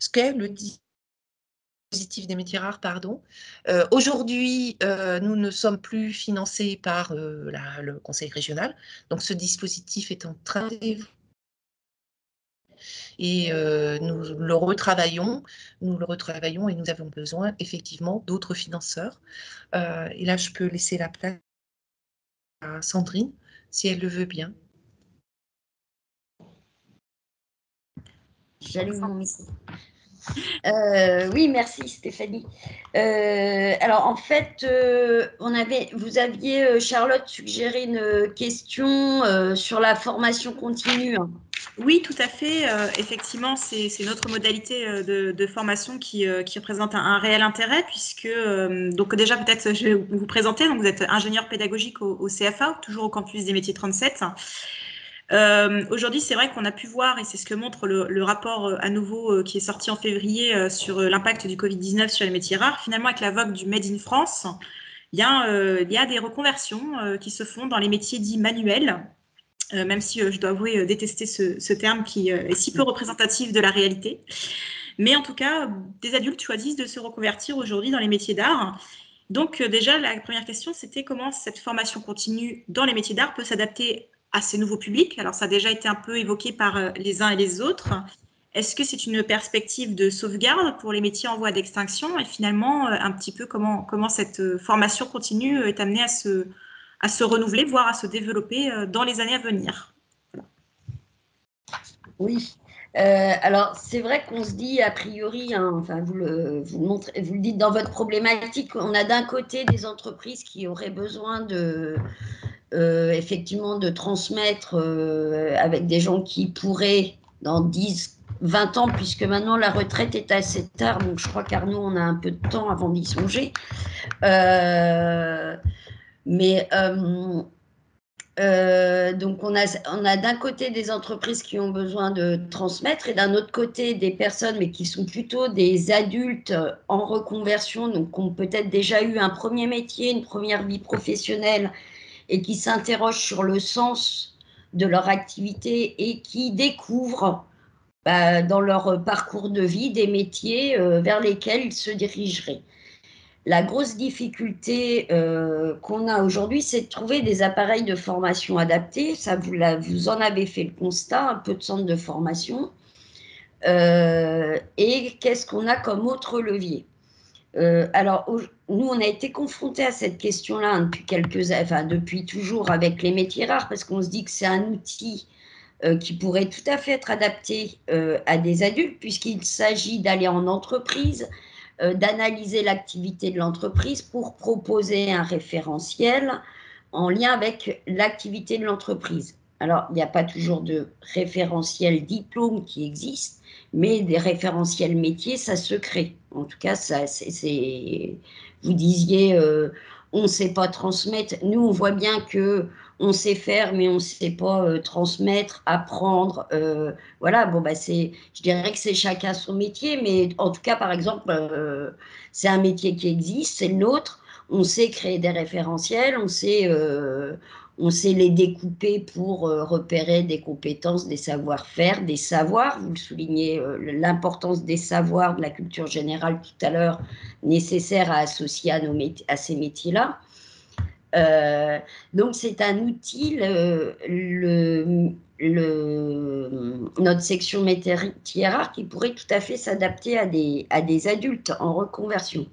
ce qu'est le dispositif des métiers rares, pardon. Aujourd'hui, nous ne sommes plus financés par le conseil régional, donc ce dispositif est en train d'évoluer. Et nous le retravaillons et nous avons besoin effectivement d'autres financeurs. Et là, je peux laisser la place à Sandrine, si elle le veut bien. J'allume mon micro. Oui, merci Stéphanie. Alors en fait, vous aviez, Charlotte, suggéré une question sur la formation continue. Oui, tout à fait. Effectivement, c'est notre modalité de formation qui représente un réel intérêt, puisque, donc déjà peut-être je vais vous présenter, donc vous êtes ingénieur pédagogique au CFA, toujours au campus des métiers 37. Aujourd'hui, c'est vrai qu'on a pu voir, et c'est ce que montre le rapport à nouveau qui est sorti en février sur l'impact du Covid-19 sur les métiers rares. Finalement, avec la vogue du Made in France, il y a des reconversions qui se font dans les métiers dits manuels, même si je dois avouer détester ce terme qui est si peu représentatif de la réalité. Mais en tout cas, des adultes choisissent de se reconvertir aujourd'hui dans les métiers d'art. Donc déjà, la première question, c'était comment cette formation continue dans les métiers d'art peut s'adapter à ces nouveaux publics. Alors, ça a déjà été un peu évoqué par les uns et les autres. Est-ce que c'est une perspective de sauvegarde pour les métiers en voie d'extinction? Et finalement, un petit peu comment cette formation continue est amenée à se renouveler, voire à se développer dans les années à venir? Voilà. Oui. Alors, c'est vrai qu'on se dit, a priori, hein, enfin, vous le dites dans votre problématique, on a d'un côté des entreprises qui auraient besoin effectivement de transmettre avec des gens qui pourraient, dans 10, 20 ans, puisque maintenant la retraite est assez tard, donc je crois qu'Arnaud, on a un peu de temps avant d'y songer. Donc on a d'un côté des entreprises qui ont besoin de transmettre et d'un autre côté des personnes, mais qui sont plutôt des adultes en reconversion, donc qui ont peut-être déjà eu un premier métier, une première vie professionnelle et qui s'interrogent sur le sens de leur activité et qui découvrent dans leur parcours de vie des métiers vers lesquels ils se dirigeraient. La grosse difficulté qu'on a aujourd'hui, c'est de trouver des appareils de formation adaptés. Ça, vous en avez fait le constat, un peu de centres de formation. Et qu'est-ce qu'on a comme autre levier? Alors, nous, on a été confrontés à cette question-là depuis toujours avec les métiers rares, parce qu'on se dit que c'est un outil qui pourrait tout à fait être adapté à des adultes, puisqu'il s'agit d'aller en entreprise, d'analyser l'activité de l'entreprise pour proposer un référentiel en lien avec l'activité de l'entreprise. Alors, il n'y a pas toujours de référentiel diplôme qui existe, mais des référentiels métiers, ça se crée. En tout cas, vous disiez, on ne sait pas transmettre. Nous, on voit bien qu'on on sait faire, mais on ne sait pas transmettre, apprendre. Voilà, bon, bah, je dirais que c'est chacun son métier, mais en tout cas, par exemple, c'est un métier qui existe, c'est le nôtre. On sait créer des référentiels, on sait les découper pour repérer des compétences, des savoir-faire, des savoirs. Vous le soulignez, l'importance des savoirs de la culture générale tout à l'heure, nécessaire à associer à ces métiers-là. Donc c'est un outil, notre section métier rare qui pourrait tout à fait s'adapter à des adultes en reconversion.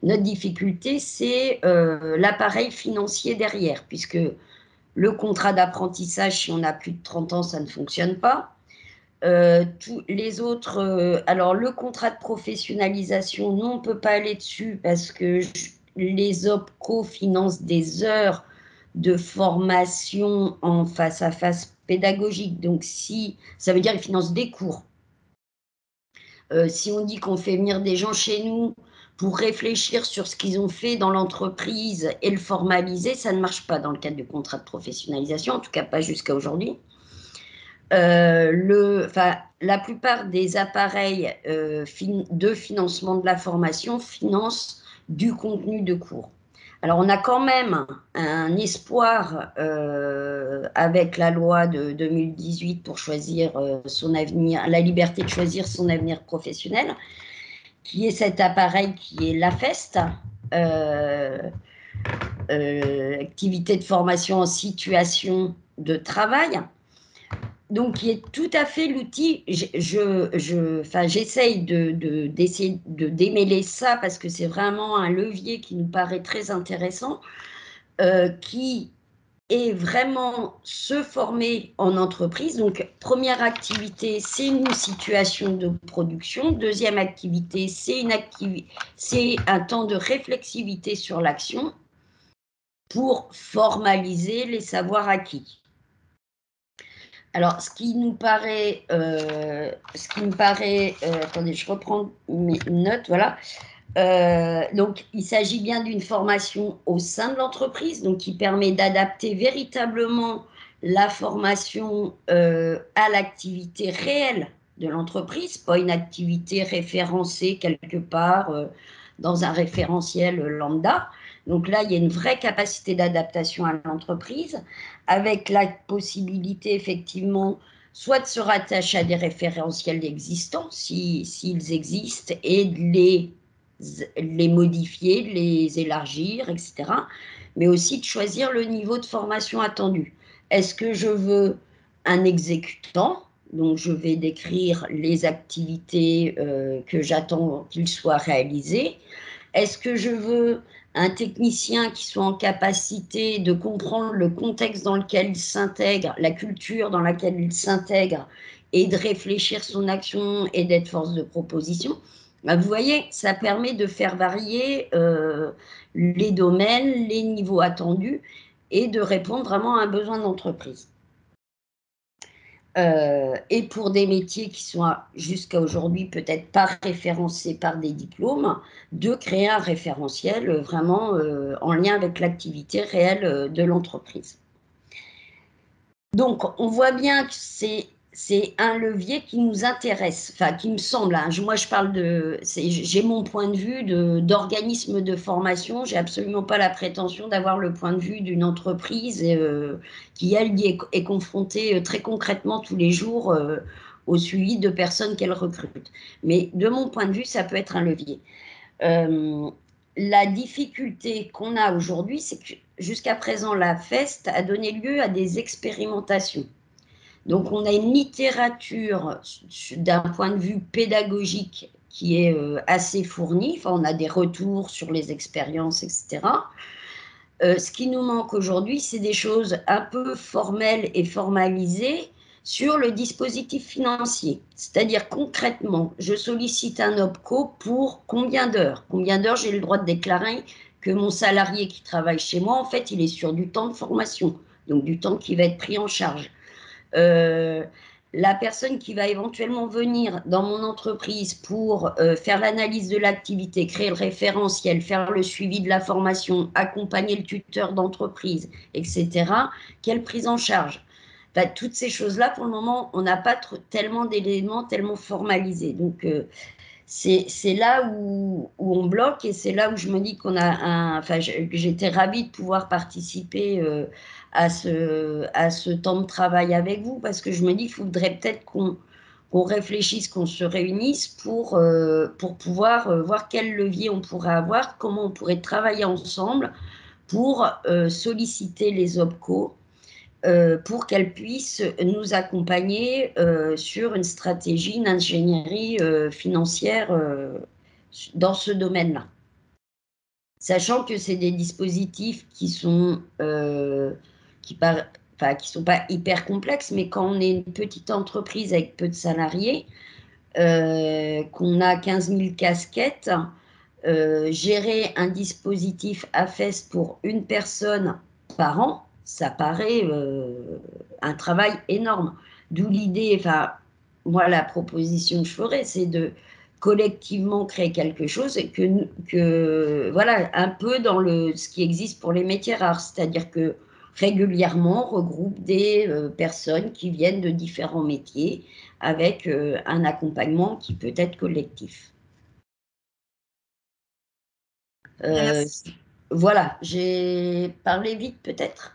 Notre difficulté, c'est l'appareil financier derrière, puisque le contrat d'apprentissage, si on a plus de 30 ans, ça ne fonctionne pas. Tous les autres, alors le contrat de professionnalisation, nous, on ne peut pas aller dessus parce que les OPCO financent des heures de formation en face-à-face pédagogique. Donc, ça veut dire qu'ils financent des cours. Si on dit qu'on fait venir des gens chez nous pour réfléchir sur ce qu'ils ont fait dans l'entreprise et le formaliser, ça ne marche pas dans le cadre du contrat de professionnalisation, en tout cas pas jusqu'à aujourd'hui. La plupart des appareils de financement de la formation financent du contenu de cours. Alors, on a quand même un espoir avec la loi de 2018 pour choisir son avenir, la liberté de choisir son avenir professionnel, qui est cet appareil qui est l'AFEST, activité de formation en situation de travail. Donc, qui est tout à fait l'outil. J'essaye d'essayer de démêler ça parce que c'est vraiment un levier qui nous paraît très intéressant, qui est vraiment se former en entreprise. Donc, première activité, c'est une situation de production. Deuxième activité, c'est un temps de réflexivité sur l'action pour formaliser les savoirs acquis. Alors, ce qui nous paraît, attendez, je reprends mes notes, voilà. Donc, il s'agit bien d'une formation au sein de l'entreprise, donc qui permet d'adapter véritablement la formation à l'activité réelle de l'entreprise, pas une activité référencée quelque part dans un référentiel lambda. Donc là, il y a une vraie capacité d'adaptation à l'entreprise, avec la possibilité effectivement soit de se rattacher à des référentiels existants, s'ils existent, et de les modifier, de les élargir, etc. Mais aussi de choisir le niveau de formation attendu. Est-ce que je veux un exécutant? Donc, je vais décrire les activités que j'attends qu'ils soient réalisées. Est-ce que je veux un technicien qui soit en capacité de comprendre le contexte dans lequel il s'intègre, la culture dans laquelle il s'intègre, et de réfléchir son action et d'être force de proposition? Vous voyez, ça permet de faire varier les domaines, les niveaux attendus, et de répondre vraiment à un besoin d'entreprise. Et pour des métiers qui sont jusqu'à aujourd'hui peut-être pas référencés par des diplômes, de créer un référentiel vraiment en lien avec l'activité réelle de l'entreprise. Donc, on voit bien que c'est un levier qui nous intéresse, enfin qui me semble, hein. Moi je parle j'ai mon point de vue d'organisme de formation, j'ai absolument pas la prétention d'avoir le point de vue d'une entreprise qui elle est confrontée très concrètement tous les jours au suivi de personnes qu'elle recrute. Mais de mon point de vue, ça peut être un levier. La difficulté qu'on a aujourd'hui, c'est que jusqu'à présent, la FEST a donné lieu à des expérimentations. Donc, on a une littérature d'un point de vue pédagogique qui est assez fournie. Enfin, on a des retours sur les expériences, etc. Ce qui nous manque aujourd'hui, c'est des choses un peu formelles et formalisées sur le dispositif financier. C'est-à-dire concrètement, je sollicite un OPCO pour combien d'heures? Combien d'heures j'ai le droit de déclarer que mon salarié qui travaille chez moi, en fait, il est sur du temps de formation, donc du temps qui va être pris en charge. la personne qui va éventuellement venir dans mon entreprise pour faire l'analyse de l'activité, créer le référentiel, faire le suivi de la formation, accompagner le tuteur d'entreprise, etc., quelle prise en charge? Toutes ces choses-là, pour le moment, on n'a pas tellement d'éléments tellement formalisés. Donc, c'est là où on bloque, et c'est là où je me dis qu'on a j'étais ravie de pouvoir participer à ce temps de travail avec vous, parce que je me dis qu'il faudrait peut-être qu'on réfléchisse, qu'on se réunisse pour pouvoir voir quel levier on pourrait avoir, comment on pourrait travailler ensemble pour solliciter les OPCO, pour qu'elles puissent nous accompagner sur une stratégie d'ingénierie financière dans ce domaine-là. Sachant que c'est des dispositifs qui sont pas hyper complexes, mais quand on est une petite entreprise avec peu de salariés, qu'on a 15 000 casquettes, gérer un dispositif AFES pour une personne par an, ça paraît un travail énorme. D'où l'idée, moi, la proposition que je ferais, c'est de collectivement créer quelque chose, et voilà, un peu dans ce qui existe pour les métiers rares, c'est-à-dire que régulièrement, on regroupe des personnes qui viennent de différents métiers avec un accompagnement qui peut être collectif. Voilà, j'ai parlé vite peut-être.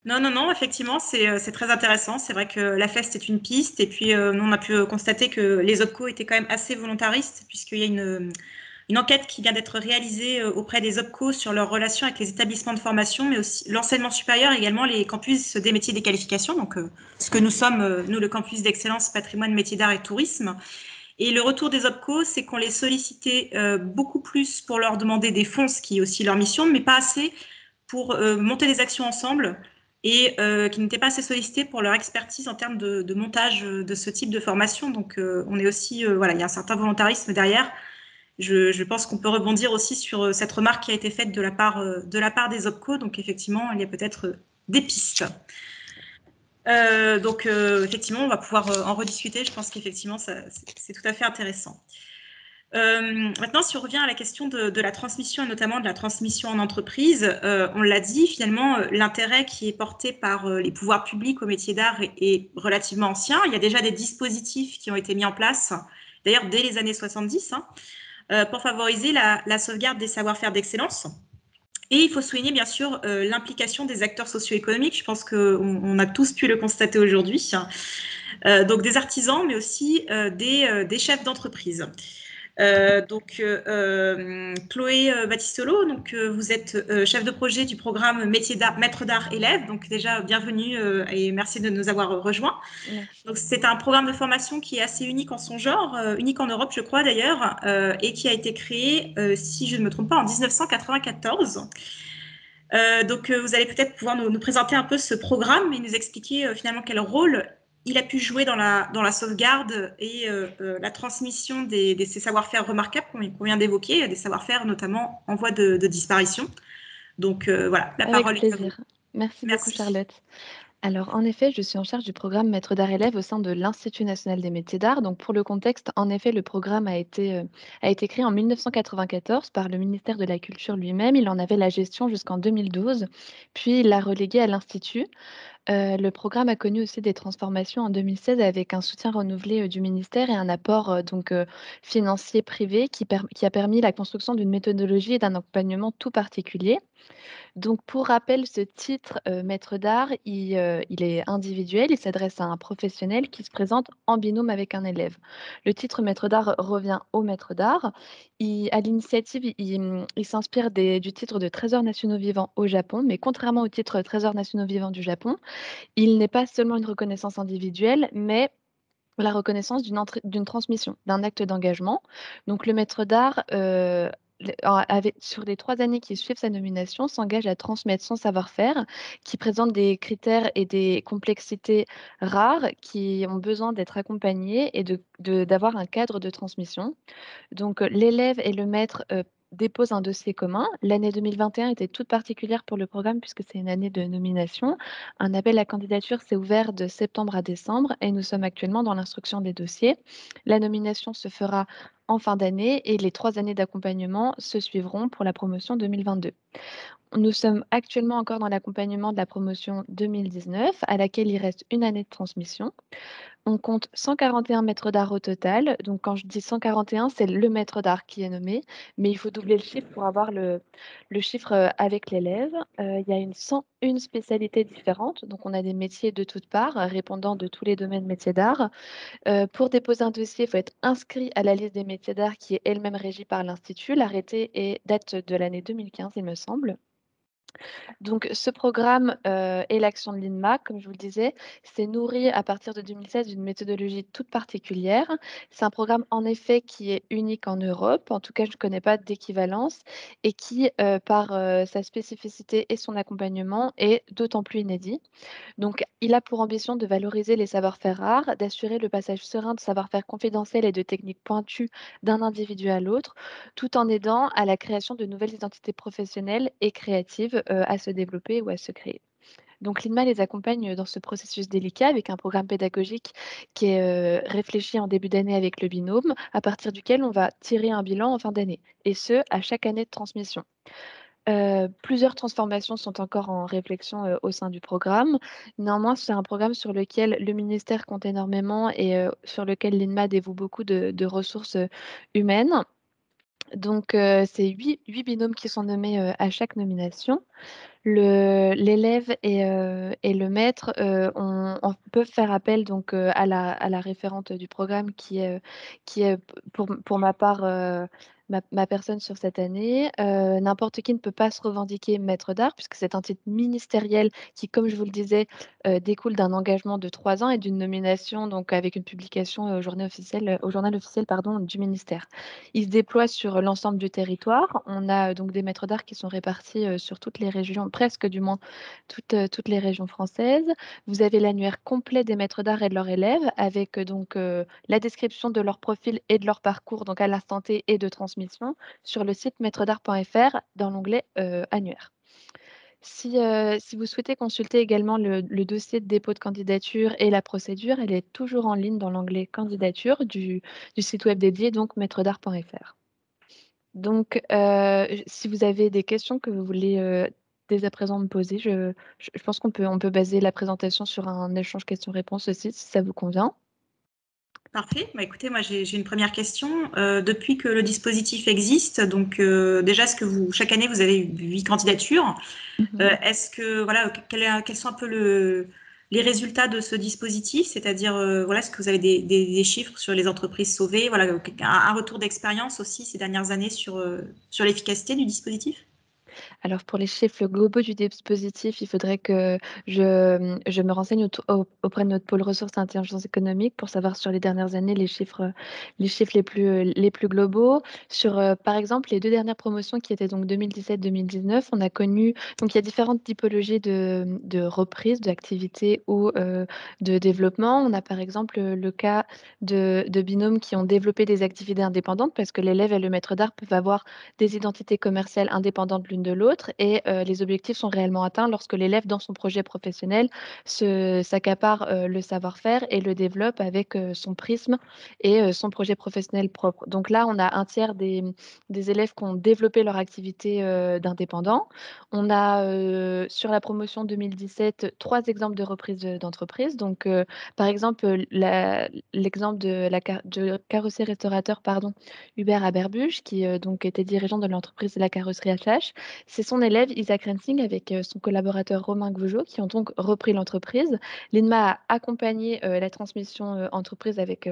Non, effectivement, c'est très intéressant. C'est vrai que la FEST est une piste, et puis nous, on a pu constater que les OPCO étaient quand même assez volontaristes, puisqu'il y a une enquête qui vient d'être réalisée auprès des OPCO sur leur relation avec les établissements de formation, mais aussi l'enseignement supérieur, également les campus des métiers des qualifications, donc ce que nous sommes, nous, le campus d'excellence patrimoine, métiers d'art et tourisme. Et le retour des OPCO, c'est qu'on les sollicitait beaucoup plus pour leur demander des fonds, ce qui est aussi leur mission, mais pas assez pour monter des actions ensemble, et qui n'étaient pas assez sollicités pour leur expertise en termes de montage de ce type de formation. Donc, on est aussi, voilà, il y a un certain volontarisme derrière. Je pense qu'on peut rebondir aussi sur cette remarque qui a été faite de la part des OPCO. Donc, effectivement, il y a peut-être des pistes. Donc, effectivement, on va pouvoir en rediscuter. Je pense qu'effectivement, c'est tout à fait intéressant. Maintenant, si on revient à la question de la transmission, et notamment de la transmission en entreprise, on l'a dit, finalement, l'intérêt qui est porté par les pouvoirs publics au métier d'art est relativement ancien. Il y a déjà des dispositifs qui ont été mis en place, d'ailleurs dès les années 70, pour favoriser la sauvegarde des savoir-faire d'excellence. Et il faut souligner, bien sûr, l'implication des acteurs socio-économiques. Je pense qu'on a tous pu le constater aujourd'hui. Donc, des artisans, mais aussi des chefs d'entreprise. Chloé Battistolo, donc vous êtes chef de projet du programme métier d'art, maître d'art élève. Donc déjà bienvenue et merci de nous avoir rejoints. Merci. Donc c'est un programme de formation qui est assez unique en son genre, unique en Europe je crois d'ailleurs, et qui a été créé, si je ne me trompe pas, en 1994. Donc vous allez peut-être pouvoir nous présenter un peu ce programme et nous expliquer finalement quel rôle il a pu jouer dans la sauvegarde et la transmission de ces savoir-faire remarquables qu'on vient d'évoquer, des savoir-faire notamment en voie de disparition. Donc voilà, la parole est à vous. Merci beaucoup Charlotte. Alors, en effet, je suis en charge du programme Maître d'art élève au sein de l'Institut national des métiers d'art. Donc, pour le contexte, en effet, le programme a été créé en 1994 par le ministère de la Culture lui-même. Il en avait la gestion jusqu'en 2012, puis il l'a relégué à l'Institut. Le programme a connu aussi des transformations en 2016 avec un soutien renouvelé du ministère et un apport financier privé qui a permis la construction d'une méthodologie et d'un accompagnement tout particulier. Donc, pour rappel, ce titre maître d'art, il est individuel, il s'adresse à un professionnel qui se présente en binôme avec un élève. Le titre maître d'art revient au maître d'art. À l'initiative, il s'inspire du titre de Trésors nationaux vivants au Japon, mais contrairement au titre Trésors nationaux vivants du Japon, il n'est pas seulement une reconnaissance individuelle, mais la reconnaissance d'une transmission, d'un acte d'engagement. Donc, le maître d'art, sur les 3 années qui suivent sa nomination, s'engage à transmettre son savoir-faire, qui présente des critères et des complexités rares qui ont besoin d'être accompagnés et d'avoir un cadre de transmission. Donc, l'élève et le maître dépose un dossier commun. L'année 2021 était toute particulière pour le programme puisque c'est une année de nomination. Un appel à candidature s'est ouvert de septembre à décembre et nous sommes actuellement dans l'instruction des dossiers. La nomination se fera en fin d'année et les 3 années d'accompagnement se suivront pour la promotion 2022. Nous sommes actuellement encore dans l'accompagnement de la promotion 2019, à laquelle il reste une année de transmission. On compte 141 maîtres d'art au total. Donc, quand je dis 141, c'est le maître d'art qui est nommé, mais il faut doubler le chiffre pour avoir le chiffre avec l'élève. Il y a 101 spécialités différentes. Donc, on a des métiers de toutes parts, répondant de tous les domaines métiers d'art. Pour déposer un dossier, il faut être inscrit à la liste des métiers d'art qui est elle-même régie par l'Institut. L'arrêté date de l'année 2015, il me semble. Donc, ce programme et l'action de l'INMA, comme je vous le disais, s'est nourri à partir de 2016 d'une méthodologie toute particulière. C'est un programme en effet qui est unique en Europe, en tout cas je ne connais pas d'équivalence, et qui, par sa spécificité et son accompagnement, est d'autant plus inédit. Donc, il a pour ambition de valoriser les savoir-faire rares, d'assurer le passage serein de savoir-faire confidentiels et de techniques pointues d'un individu à l'autre, tout en aidant à la création de nouvelles identités professionnelles et créatives à se développer ou à se créer. Donc, l'INMA les accompagne dans ce processus délicat avec un programme pédagogique qui est réfléchi en début d'année avec le binôme, à partir duquel on va tirer un bilan en fin d'année, et ce, à chaque année de transmission. Plusieurs transformations sont encore en réflexion au sein du programme. Néanmoins, c'est un programme sur lequel le ministère compte énormément et sur lequel l'INMA dévoue beaucoup de ressources humaines. Donc, c'est 8 binômes qui sont nommés à chaque nomination. L'élève et le maître peuvent faire appel donc, à la référente du programme qui est pour ma part ma personne sur cette année. N'importe qui ne peut pas se revendiquer maître d'art puisque c'est un titre ministériel qui, comme je vous le disais, découle d'un engagement de 3 ans et d'une nomination donc avec une publication au journal officiel pardon, du ministère. Il se déploie sur l'ensemble du territoire. On a donc des maîtres d'art qui sont répartis sur toutes les régions, presque du moins toutes les régions françaises. Vous avez l'annuaire complet des maîtres d'art et de leurs élèves avec donc la description de leur profil et de leur parcours donc à l'instant T et de transmission sur le site maîtredart.fr dans l'onglet annuaire. Si vous souhaitez consulter également le dossier de dépôt de candidature et la procédure, elle est toujours en ligne dans l'onglet candidature du site web dédié, donc maîtredart.fr. Donc, si vous avez des questions que vous voulez dès à présent me poser, je pense qu'on peut baser la présentation sur un échange questions-réponses aussi, si ça vous convient. Parfait. Bah, écoutez, moi j'ai une première question. Depuis que le dispositif existe, donc déjà, est-ce que chaque année vous avez 8 candidatures? Est-ce que voilà, quels sont un peu les résultats de ce dispositif? C'est-à-dire, voilà, est-ce que vous avez des chiffres sur les entreprises sauvées? Voilà, un retour d'expérience aussi ces dernières années sur l'efficacité du dispositif? Alors pour les chiffres globaux du dispositif, il faudrait que je me renseigne auprès de notre pôle ressources et intelligence économique pour savoir sur les dernières années les chiffres les plus globaux. Sur, par exemple, les 2 dernières promotions qui étaient donc 2017-2019, on a connu donc il y a différentes typologies de reprise d'activité ou, de développement. On a par exemple, le cas de binômes qui ont développé des activités indépendantes parce que l'élève et le maître d'art peuvent avoir des identités commerciales indépendantes l'une de l'autre et les objectifs sont réellement atteints lorsque l'élève, dans son projet professionnel, s'accapare le savoir-faire et le développe avec son prisme et son projet professionnel propre. Donc là, on a un tiers des élèves qui ont développé leur activité d'indépendant. On a sur la promotion 2017 3 exemples de reprise d'entreprise. Donc, par exemple, l'exemple de carrossier restaurateur Hubert Aberbuch, qui donc était dirigeant de l'entreprise de la carrosserie HH. C'est son élève Isaac Rensing avec son collaborateur Romain Gougeot qui ont donc repris l'entreprise. L'INMA a accompagné la transmission entreprise avec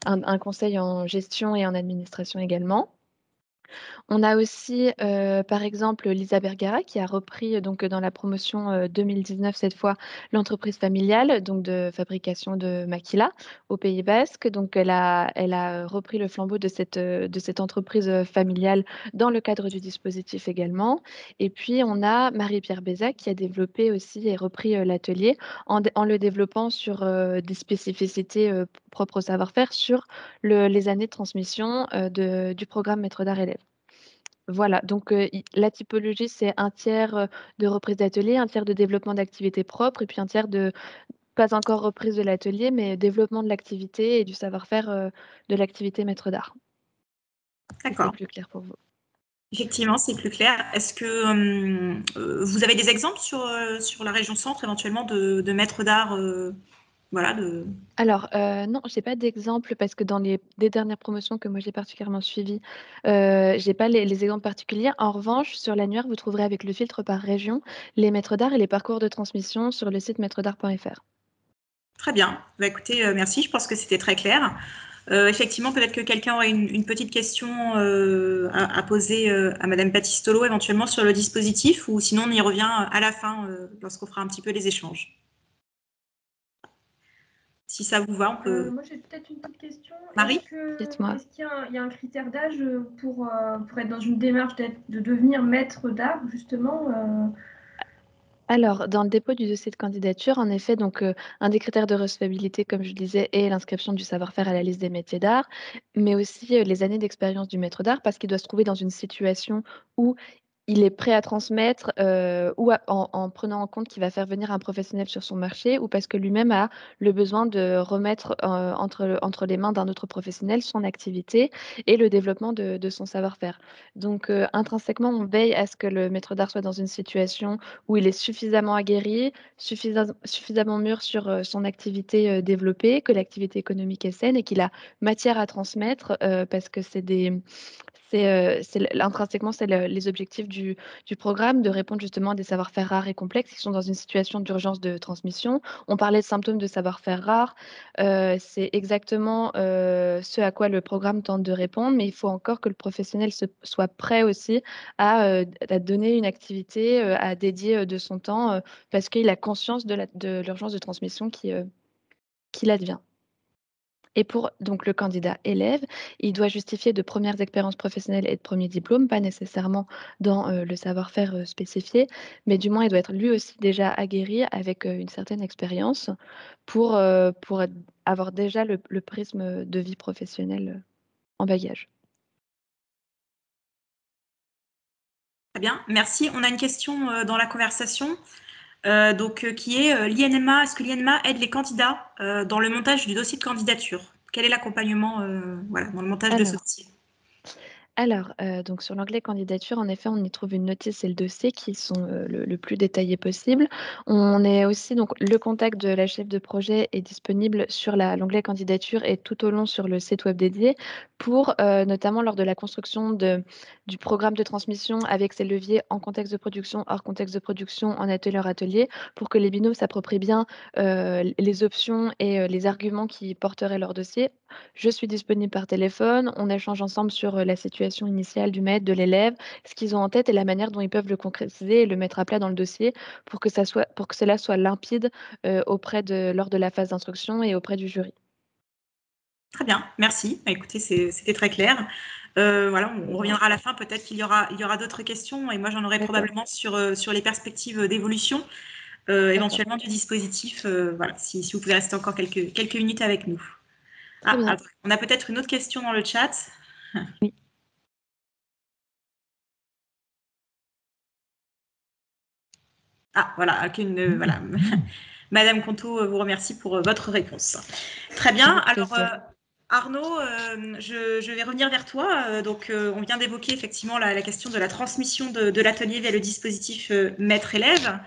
un conseil en gestion et en administration également. On a aussi, par exemple, Lisa Bergara qui a repris, donc dans la promotion, 2019 cette fois, l'entreprise familiale, donc de fabrication de maquila au Pays basque. Donc elle a repris le flambeau de cette entreprise, familiale dans le cadre du dispositif également. Et puis on a Marie-Pierre Bézac qui a développé aussi et repris, l'atelier en le développant sur, des spécificités, propres au savoir-faire sur les années de transmission, du programme maître d'art élève. Voilà, donc la typologie, c'est un tiers de reprise d'atelier, un tiers de développement d'activité propre et puis un tiers de, pas encore reprise de l'atelier, mais développement de l'activité et du savoir-faire de l'activité maître d'art. C'est D'accord. plus clair pour vous. Effectivement, c'est plus clair. Est-ce que vous avez des exemples sur la région centre, éventuellement, de maîtres d'art voilà, Alors, non, j'ai pas d'exemple parce que dans les dernières promotions que moi j'ai particulièrement suivies, j'ai pas les exemples particuliers. En revanche, sur l'annuaire, vous trouverez avec le filtre par région les maîtres d'art et les parcours de transmission sur le site maîtred'art.fr. Très bien. Bah, écoutez, merci. Je pense que c'était très clair. Effectivement, peut-être que quelqu'un aurait une petite question à poser à Madame Battistolo, éventuellement sur le dispositif, ou sinon on y revient à la fin lorsqu'on fera un petit peu les échanges. Si ça vous va, on peut… Moi, j'ai peut-être une petite question. Marie ? Dites-moi. Est-ce qu'il y a un critère d'âge pour être dans une démarche de devenir maître d'art, justement Alors, dans le dépôt du dossier de candidature, en effet, donc, un des critères de recevabilité, comme je disais, est l'inscription du savoir-faire à la liste des métiers d'art, mais aussi les années d'expérience du maître d'art, parce qu'il doit se trouver dans une situation où il est prêt à transmettre, ou en prenant en compte qu'il va faire venir un professionnel sur son marché ou parce que lui-même a le besoin de remettre, entre les mains d'un autre professionnel son activité et le développement de son savoir-faire. Donc, intrinsèquement, on veille à ce que le maître d'art soit dans une situation où il est suffisamment aguerri, suffisamment mûr sur, son activité, développée, que l'activité économique est saine et qu'il a matière à transmettre, parce que intrinsèquement, c'est les objectifs du programme, de répondre justement à des savoir-faire rares et complexes qui sont dans une situation d'urgence de transmission. On parlait de symptômes de savoir-faire rares, c'est exactement ce à quoi le programme tente de répondre, mais il faut encore que le professionnel soit prêt aussi à donner une activité, à dédier de son temps, parce qu'il a conscience de l'urgence de transmission qui advient. Et pour donc le candidat élève, il doit justifier de premières expériences professionnelles et de premiers diplômes, pas nécessairement dans le savoir-faire spécifié, mais du moins il doit être lui aussi déjà aguerri avec une certaine expérience pour avoir déjà le prisme de vie professionnelle en bagage. Très bien, merci. On a une question dans la conversation. Qui est l'INMA. Est-ce que l'INMA aide les candidats dans le montage du dossier de candidature? Quel est l'accompagnement dans le montage de ce dossier? Alors, donc sur l'onglet candidature, en effet, on y trouve une notice et le dossier qui sont, le plus détaillés possible. On est aussi donc le contact de la chef de projet est disponible sur l'onglet candidature et tout au long sur le site web dédié pour, notamment lors de la construction du programme de transmission avec ses leviers en contexte de production, hors contexte de production, en atelier, hors atelier, pour que les binômes s'approprient bien, les options et les arguments qui porteraient leur dossier. Je suis disponible par téléphone, on échange ensemble sur, la situation initiale du maître, de l'élève, ce qu'ils ont en tête et la manière dont ils peuvent le concrétiser et le mettre à plat dans le dossier pour que cela soit limpide, lors de la phase d'instruction et auprès du jury. Très bien, merci. Bah, écoutez, c'était très clair. On reviendra à la fin. Peut-être qu'il y aura d'autres questions et moi j'en aurai probablement sur les perspectives d'évolution, éventuellement du dispositif. Si vous pouvez rester encore quelques minutes avec nous. On a peut-être une autre question dans le chat. Oui. Voilà. Madame Conto vous remercie pour votre réponse. Très bien. Alors, Arnaud, je vais revenir vers toi. On vient d'évoquer effectivement la question de la transmission de l'atelier via le dispositif maître-élève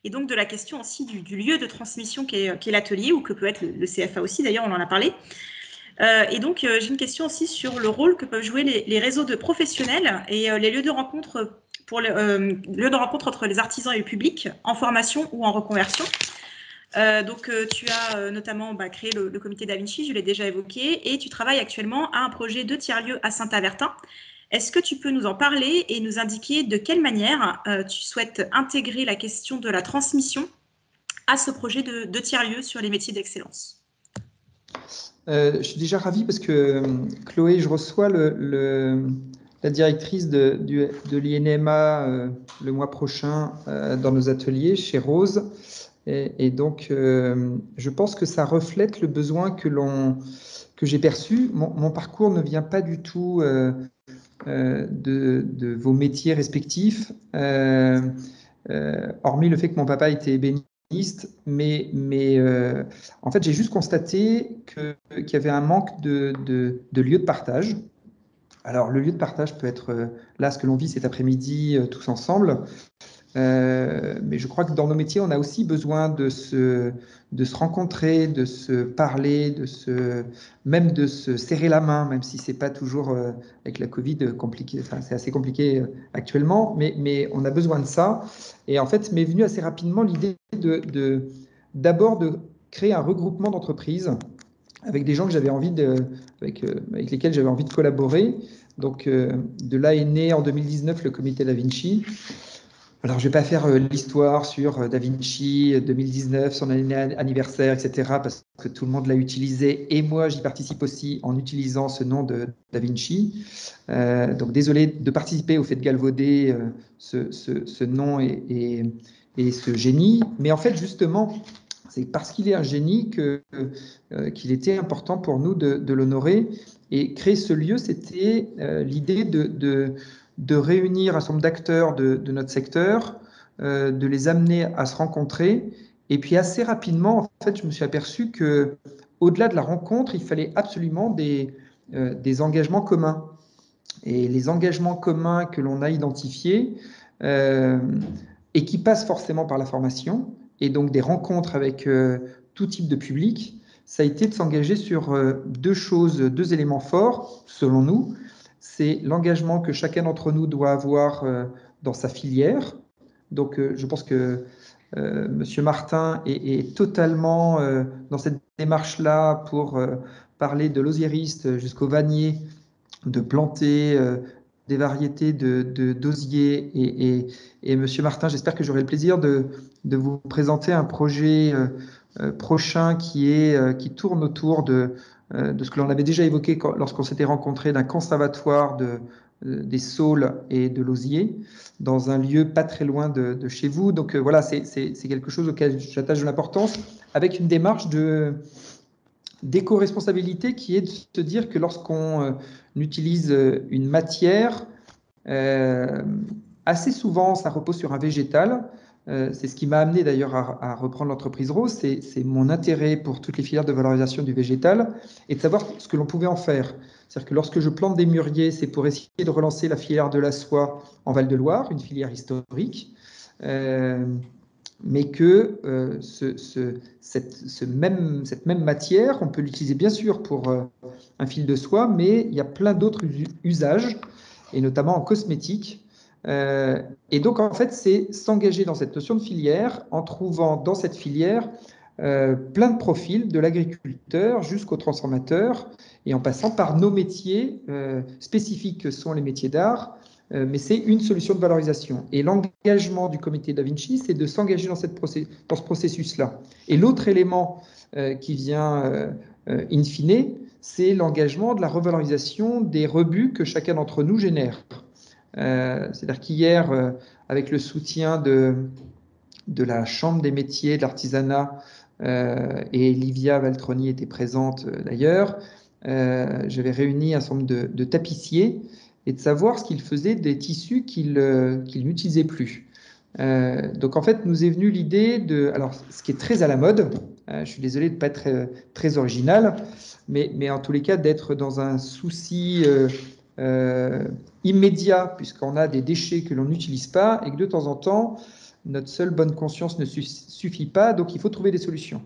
et donc de la question aussi du lieu de transmission qui est l'atelier ou que peut être le CFA aussi, d'ailleurs, on en a parlé. J'ai une question aussi sur le rôle que peuvent jouer les réseaux de professionnels et les lieux de rencontre entre les artisans et le public en formation ou en reconversion. Tu as notamment créé le comité Da Vinci, je l'ai déjà évoqué, et tu travailles actuellement à un projet de tiers-lieu à Saint-Avertin. Est-ce que tu peux nous en parler et nous indiquer de quelle manière tu souhaites intégrer la question de la transmission à ce projet de tiers-lieu sur les métiers d'excellence? Je suis déjà ravi parce que Chloé, je reçois la directrice de l'INMA le mois prochain dans nos ateliers chez Rose. Et donc, je pense que ça reflète le besoin que j'ai perçu. Mon parcours ne vient pas du tout de vos métiers respectifs, hormis le fait que mon papa était ébéniste, mais en fait, j'ai juste constaté qu'il y avait un manque de lieux de partage. Alors, le lieu de partage peut être là, ce que l'on vit cet après-midi, tous ensemble. Mais je crois que dans nos métiers, on a aussi besoin de se rencontrer, de se parler, même de se serrer la main, même si c'est pas toujours avec la Covid compliqué. Enfin, c'est assez compliqué actuellement, mais on a besoin de ça. Et en fait, m'est venue assez rapidement l'idée d'abord de créer un regroupement d'entreprises avec des gens que j'avais envie avec lesquels j'avais envie de collaborer. Donc, de là est né en 2019 le comité Da Vinci. Alors, je ne vais pas faire l'histoire sur Da Vinci 2019, son année anniversaire, etc., parce que tout le monde l'a utilisé, et moi, j'y participe aussi en utilisant ce nom de Da Vinci. Donc, désolé de participer au fait de galvauder ce nom et ce génie. Mais en fait, justement, c'est parce qu'il est un génie qu'il était important pour nous de l'honorer. Et créer ce lieu, c'était l'idée de réunir un certain nombre d'acteurs de notre secteur, de les amener à se rencontrer. Et puis assez rapidement, en fait, je me suis aperçu que, au-delà de la rencontre, il fallait absolument des engagements communs. Et les engagements communs que l'on a identifiés, et qui passent forcément par la formation, et donc des rencontres avec tout type de public, ça a été de s'engager sur deux éléments forts, selon nous. C'est l'engagement que chacun d'entre nous doit avoir dans sa filière. Donc, je pense que Monsieur Martin est totalement dans cette démarche-là pour parler de l'osiériste jusqu'au vannier, de planter des variétés d'osier. Et Monsieur Martin, j'espère que j'aurai le plaisir de vous présenter un projet prochain qui tourne autour de ce que l'on avait déjà évoqué lorsqu'on s'était rencontré, d'un conservatoire des saules et de l'osier dans un lieu pas très loin de chez vous. Donc voilà, c'est quelque chose auquel j'attache de l'importance, avec une démarche d'éco-responsabilité qui est de se dire que lorsqu'on utilise une matière, assez souvent ça repose sur un végétal. C'est ce qui m'a amené d'ailleurs à reprendre l'entreprise Rose, c'est mon intérêt pour toutes les filières de valorisation du végétal et de savoir ce que l'on pouvait en faire. C'est-à-dire que lorsque je plante des mûriers, c'est pour essayer de relancer la filière de la soie en Val-de-Loire, une filière historique, mais que cette même matière, on peut l'utiliser bien sûr pour un fil de soie, mais il y a plein d'autres usages, et notamment en cosmétique. Et donc, en fait, c'est s'engager dans cette notion de filière en trouvant dans cette filière plein de profils, de l'agriculteur jusqu'au transformateur, et en passant par nos métiers spécifiques que sont les métiers d'art, mais c'est une solution de valorisation. Et l'engagement du comité Da Vinci, c'est de s'engager dans ce processus-là. Et l'autre élément qui vient in fine, c'est l'engagement de la revalorisation des rebuts que chacun d'entre nous génère. C'est-à-dire qu'hier, avec le soutien de la Chambre des métiers, de l'artisanat, et Livia Valtroni était présente d'ailleurs, j'avais réuni un certain nombre de tapissiers et de savoir ce qu'ils faisaient des tissus qu'ils n'utilisaient plus. Donc en fait, nous est venue l'idée alors ce qui est très à la mode, je suis désolé de ne pas être très original, mais en tous les cas d'être dans un souci immédiat, puisqu'on a des déchets que l'on n'utilise pas et que de temps en temps, notre seule bonne conscience ne suffit pas, donc il faut trouver des solutions.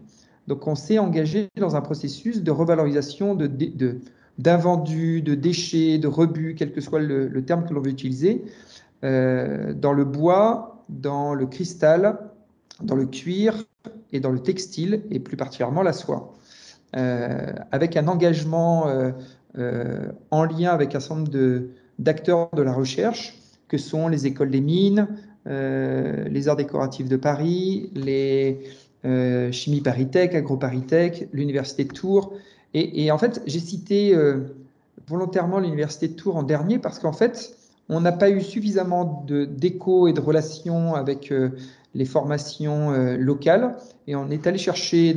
Donc on s'est engagé dans un processus de revalorisation d'invendus, de déchets, de rebuts, quel que soit le terme que l'on veut utiliser, dans le bois, dans le cristal, dans le cuir et dans le textile, et plus particulièrement la soie. Avec un engagement en lien avec un certain nombre d'acteurs de la recherche, que sont les écoles des mines, les arts décoratifs de Paris, les Chimie Paris-Tech, Agro-Paris-Tech, l'Université de Tours. Et en fait, j'ai cité volontairement l'Université de Tours en dernier parce qu'en fait, on n'a pas eu suffisamment d'écho et de relations avec les formations locales. Et on est allé chercher,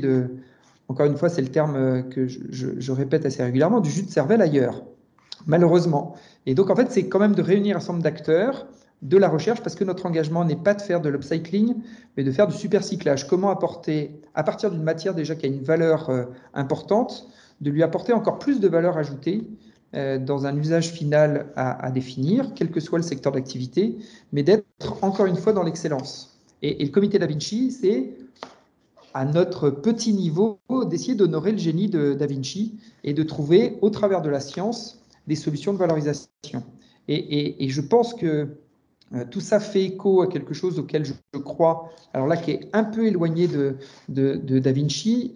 encore une fois, c'est le terme que je répète assez régulièrement, du jus de cervelle ailleurs. malheureusement. Et donc, en fait, c'est quand même de réunir un certain nombre d'acteurs de la recherche, parce que notre engagement n'est pas de faire de l'upcycling, mais de faire du supercyclage. Comment apporter, à partir d'une matière déjà qui a une valeur importante, de lui apporter encore plus de valeur ajoutée dans un usage final à définir, quel que soit le secteur d'activité, mais d'être encore une fois dans l'excellence. Et le comité Da Vinci, c'est à notre petit niveau d'essayer d'honorer le génie de Da Vinci et de trouver, au travers de la science, des solutions de valorisation. Et je pense que tout ça fait écho à quelque chose auquel je crois, alors là qui est un peu éloigné de Da Vinci.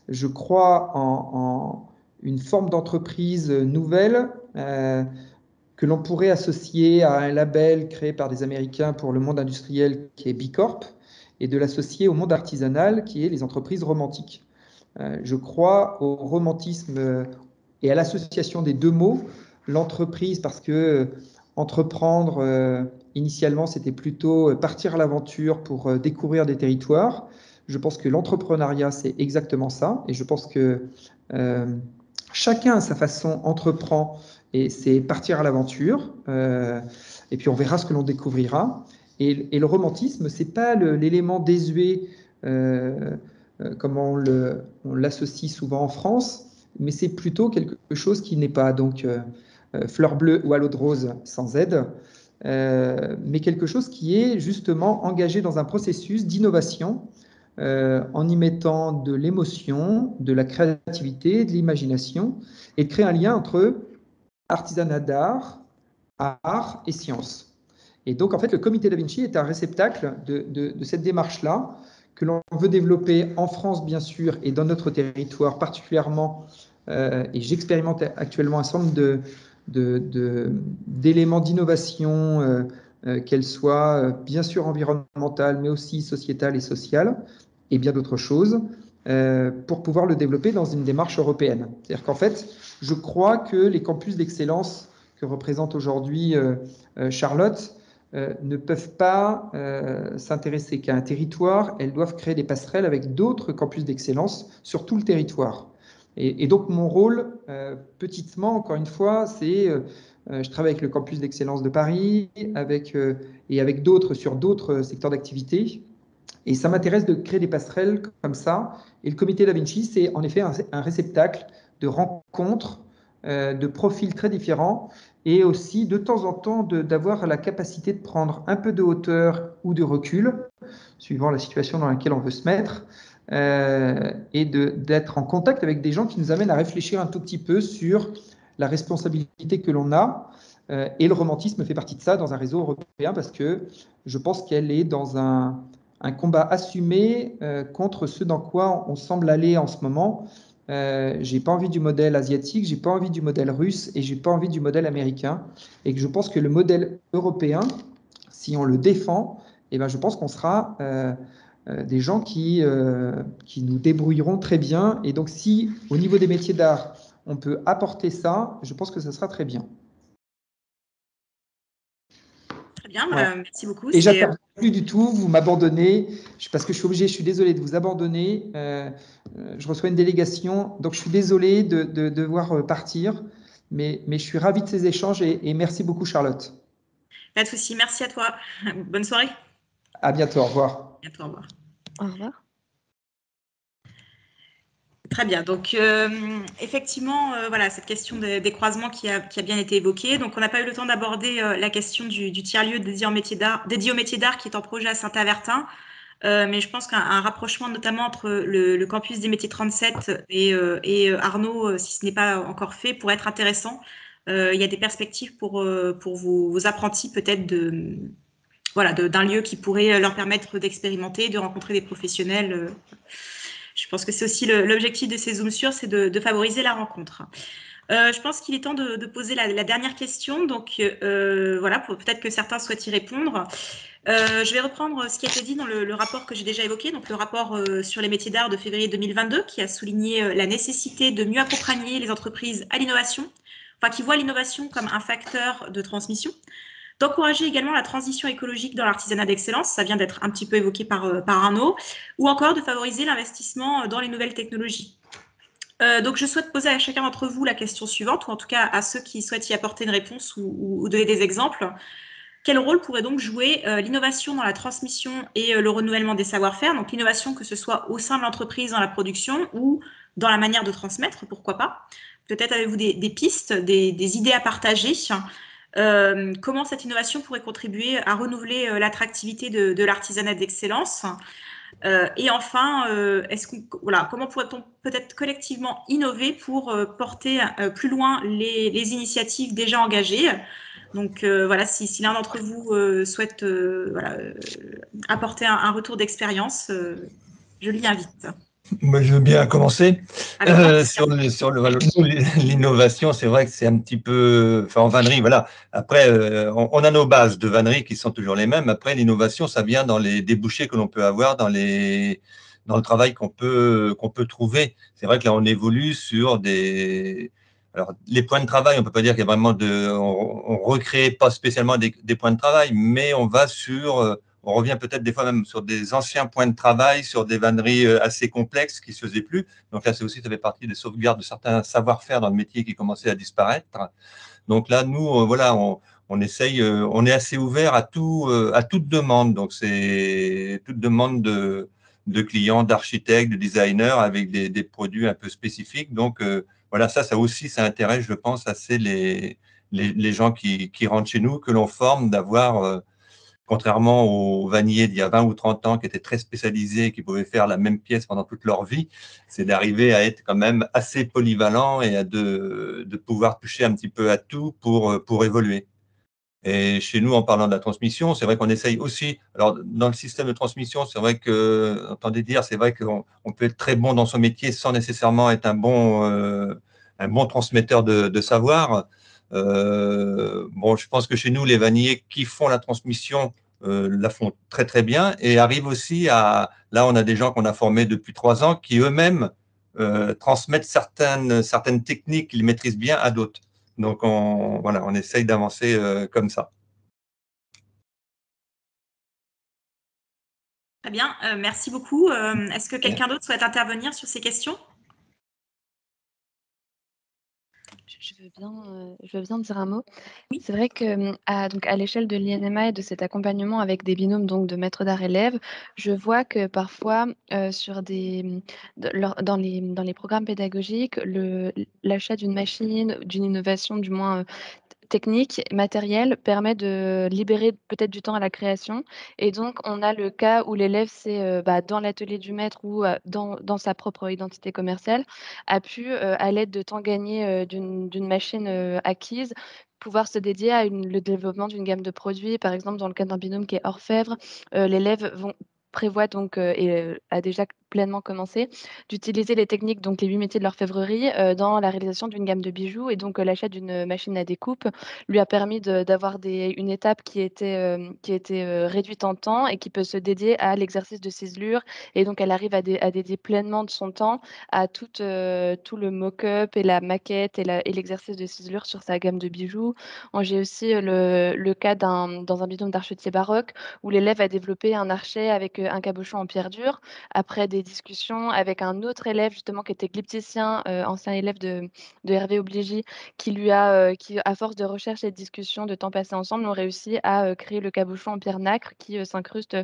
Je crois en une forme d'entreprise nouvelle que l'on pourrait associer à un label créé par des Américains pour le monde industriel qui est B Corp, et de l'associer au monde artisanal qui est les entreprises romantiques. Je crois au romantisme et à l'association des deux mots, l'entreprise, parce que entreprendre, initialement, c'était plutôt partir à l'aventure pour découvrir des territoires. Je pense que l'entrepreneuriat, c'est exactement ça. Et je pense que chacun à sa façon entreprend, et c'est partir à l'aventure. Et puis on verra ce que l'on découvrira. Et le romantisme, c'est pas l'élément désuet comme on l'associe souvent en France, mais c'est plutôt quelque chose qui n'est pas donc fleur bleue ou à l'eau de rose sans aide, mais quelque chose qui est justement engagé dans un processus d'innovation en y mettant de l'émotion, de la créativité, de l'imagination, et de créer un lien entre artisanat d'art, art et science. Et donc, en fait, le comité Da Vinci est un réceptacle de cette démarche-là que l'on veut développer en France, bien sûr, et dans notre territoire particulièrement. Et j'expérimente actuellement un certain nombre d'éléments d'innovation, qu'elles soient bien sûr environnementales, mais aussi sociétales et sociales, et bien d'autres choses, pour pouvoir le développer dans une démarche européenne. C'est-à-dire qu'en fait, je crois que les campus d'excellence que représente aujourd'hui Charlotte ne peuvent pas s'intéresser qu'à un territoire, elles doivent créer des passerelles avec d'autres campus d'excellence sur tout le territoire. Et donc mon rôle, petitement, encore une fois, c'est, je travaille avec le campus d'excellence de Paris, et avec d'autres sur d'autres secteurs d'activité. Et ça m'intéresse de créer des passerelles comme ça. Et le comité Da Vinci, c'est en effet un réceptacle de rencontres, de profils très différents, et aussi de temps en temps d'avoir la capacité de prendre un peu de hauteur ou de recul, suivant la situation dans laquelle on veut se mettre, et d'être en contact avec des gens qui nous amènent à réfléchir un tout petit peu sur la responsabilité que l'on a. Et le romantisme fait partie de ça dans un réseau européen, parce que je pense qu'elle est dans un combat assumé contre ce dans quoi on semble aller en ce moment. J'ai pas envie du modèle asiatique, j'ai pas envie du modèle russe, et j'ai pas envie du modèle américain. Et que je pense que le modèle européen, si on le défend, eh ben je pense qu'on sera des gens qui nous débrouilleront très bien. Et donc, si au niveau des métiers d'art, on peut apporter ça, je pense que ça sera très bien. Très bien, Ouais. merci beaucoup. Et j'attends plus du tout, vous m'abandonnez, parce que je suis obligé, je suis désolé de vous abandonner. Je reçois une délégation, donc je suis désolé de devoir partir, mais je suis ravi de ces échanges, et merci beaucoup, Charlotte. Pas de souci, merci à toi. Bonne soirée. À bientôt, au revoir. À bientôt, au revoir. Au revoir. Très bien, donc effectivement, voilà, cette question des croisements qui a bien été évoquée. Donc, on n'a pas eu le temps d'aborder la question du tiers-lieu dédié au métier d'art qui est en projet à Saint-Avertin. Mais je pense qu'un rapprochement notamment entre le campus des métiers 37 et Arnaud, si ce n'est pas encore fait, pourrait être intéressant. Il y a des perspectives pour vos apprentis peut-être d'un lieu qui pourrait leur permettre d'expérimenter, de rencontrer des professionnels. Je pense que c'est aussi l'objectif de ces Zoom Sur, c'est de favoriser la rencontre. Je pense qu'il est temps de poser la dernière question. Donc, voilà, peut-être que certains souhaitent y répondre. Je vais reprendre ce qui a été dit dans le rapport que j'ai déjà évoqué, donc le rapport sur les métiers d'art de février 2022, qui a souligné la nécessité de mieux accompagner les entreprises à l'innovation, enfin qui voient l'innovation comme un facteur de transmission, d'encourager également la transition écologique dans l'artisanat d'excellence, ça vient d'être un petit peu évoqué par Arnaud, ou encore de favoriser l'investissement dans les nouvelles technologies. Donc, je souhaite poser à chacun d'entre vous la question suivante, ou en tout cas à ceux qui souhaitent y apporter une réponse ou donner des exemples. Quel rôle pourrait donc jouer l'innovation dans la transmission et le renouvellement des savoir-faire? Donc, l'innovation, que ce soit au sein de l'entreprise, dans la production ou dans la manière de transmettre, pourquoi pas. Peut-être avez-vous des pistes, des idées à partager. Comment cette innovation pourrait contribuer à renouveler l'attractivité de l'artisanat d'excellence? Et enfin, comment pourrait-on peut-être collectivement innover pour porter plus loin les initiatives déjà engagées? Donc voilà, si l'un d'entre vous souhaite apporter un retour d'expérience, je l'y invite. Moi, je veux bien commencer. Avec Sur l'innovation, c'est vrai que c'est un petit peu, enfin en vannerie, voilà. Après, on a nos bases de vannerie qui sont toujours les mêmes. Après, l'innovation, ça vient dans les débouchés que l'on peut avoir, dans le travail qu'on peut trouver. C'est vrai que là, on évolue sur des. Alors, les points de travail, on peut pas dire qu'il y a vraiment on recrée pas spécialement des points de travail, mais on va sur on revient peut-être des fois même sur des anciens points de travail, sur des vanneries assez complexes qui ne se faisaient plus. Donc là, ça fait partie des sauvegardes de certains savoir-faire dans le métier qui commençaient à disparaître. Donc là, nous, voilà, on essaye, on est assez ouvert à toute demande. Donc c'est toute demande de clients, d'architectes, de designers avec des produits un peu spécifiques. Donc voilà, ça aussi, ça intéresse, je pense, assez les gens qui rentrent chez nous, que l'on forme, d'avoir contrairement aux vanniers d'il y a 20 ou 30 ans qui étaient très spécialisés, qui pouvaient faire la même pièce pendant toute leur vie, c'est d'arriver à être quand même assez polyvalent et de pouvoir toucher un petit peu à tout pour évoluer. Et chez nous, en parlant de la transmission, c'est vrai qu'on essaye aussi, alors dans le système de transmission, c'est vrai que, entendez dire, c'est vrai qu'on peut être très bon dans son métier sans nécessairement être un bon transmetteur de savoir. Bon, je pense que chez nous, les vanniers qui font la transmission la font très très bien et arrivent aussi là, on a des gens qu'on a formés depuis 3 ans qui eux-mêmes transmettent certaines techniques qu'ils maîtrisent bien à d'autres. Donc, on essaye d'avancer comme ça. Très bien, merci beaucoup. Est-ce que quelqu'un d'autre souhaite intervenir sur ces questions? Je veux bien dire un mot. Oui. C'est vrai que à l'échelle de l'INMA et de cet accompagnement avec des binômes donc de maîtres d'art élèves, je vois que parfois dans les programmes pédagogiques, l'achat d'une machine, d'une innovation du moins technique, matérielle, permet de libérer peut-être du temps à la création. Et donc, on a le cas où l'élève, c'est dans l'atelier du maître ou dans sa propre identité commerciale, a pu, à l'aide de temps gagné d'une machine acquise, pouvoir se dédier à le développement d'une gamme de produits. Par exemple, dans le cas d'un binôme qui est orfèvre, l'élève prévoit donc et a déjà pleinement commencé d'utiliser les techniques, donc les 8 métiers de l'orfèvrerie, dans la réalisation d'une gamme de bijoux. Et donc l'achat d'une machine à découpe lui a permis d'avoir une étape qui était réduite en temps et qui peut se dédier à l'exercice de ciselure. Et donc elle arrive à dédier pleinement de son temps à tout le mock-up et la maquette et l'exercice de ciselure sur sa gamme de bijoux. J'ai aussi le cas dans un binôme d'archetier baroque où l'élève a développé un archet avec un cabochon en pierre dure. Après des discussions avec un autre élève justement qui était glypticien, ancien élève de Hervé Obligy, qui à force de recherche et de discussion, de temps passé ensemble, ont réussi à créer le cabochon en pierre nacre qui s'incruste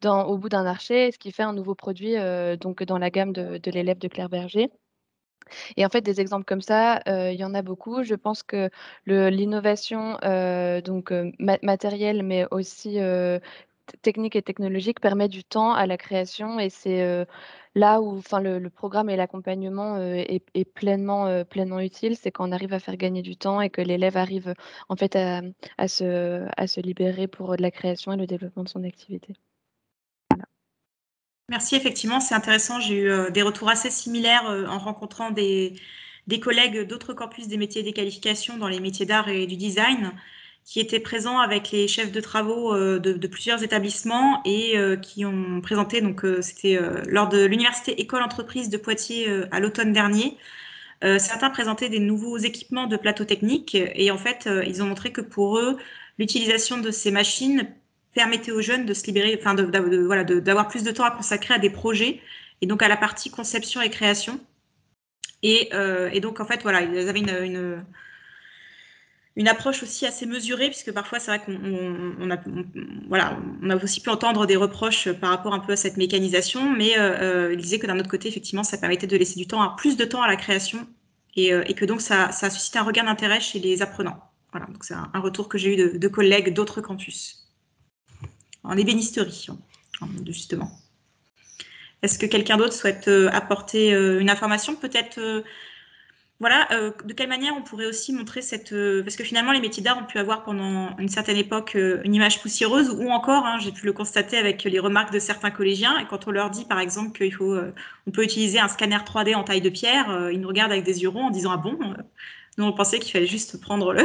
au bout d'un archet, ce qui fait un nouveau produit donc dans la gamme de l'élève de Claire Berger. Et en fait, des exemples comme ça, il y en a beaucoup. Je pense que l'innovation matérielle, mais aussi technique et technologique permet du temps à la création et c'est là où le programme et l'accompagnement est pleinement utile. C'est quand on arrive à faire gagner du temps et que l'élève arrive en fait à se libérer pour de la création et le développement de son activité. Merci, effectivement, c'est intéressant. J'ai eu des retours assez similaires en rencontrant des collègues d'autres campus des métiers et des qualifications dans les métiers d'art et du design qui étaient présents avec les chefs de travaux de plusieurs établissements et qui ont présenté, donc c'était lors de l'université École Entreprise de Poitiers à l'automne dernier. Certains présentaient des nouveaux équipements de plateau technique et en fait, ils ont montré que pour eux, l'utilisation de ces machines permettait aux jeunes de se libérer, enfin d'avoir plus de temps à consacrer à des projets et donc à la partie conception et création. Et donc, en fait, voilà, ils avaient une approche aussi assez mesurée, puisque parfois, c'est vrai qu'on a aussi pu entendre des reproches par rapport un peu à cette mécanisation, mais ils disaient que d'un autre côté, effectivement, ça permettait de laisser plus de temps à la création, et que donc ça a suscité un regain d'intérêt chez les apprenants. Voilà, donc c'est un retour que j'ai eu de collègues d'autres campus, en ébénisterie, justement. Est-ce que quelqu'un d'autre souhaite apporter une information, peut-être voilà, de quelle manière on pourrait aussi montrer parce que finalement, les métiers d'art ont pu avoir pendant une certaine époque une image poussiéreuse, ou encore, j'ai pu le constater avec les remarques de certains collégiens, et quand on leur dit, par exemple, on peut utiliser un scanner 3D en taille de pierre, ils nous regardent avec des yeux ronds en disant « Ah bon ?» Nous, on pensait qu'il fallait juste prendre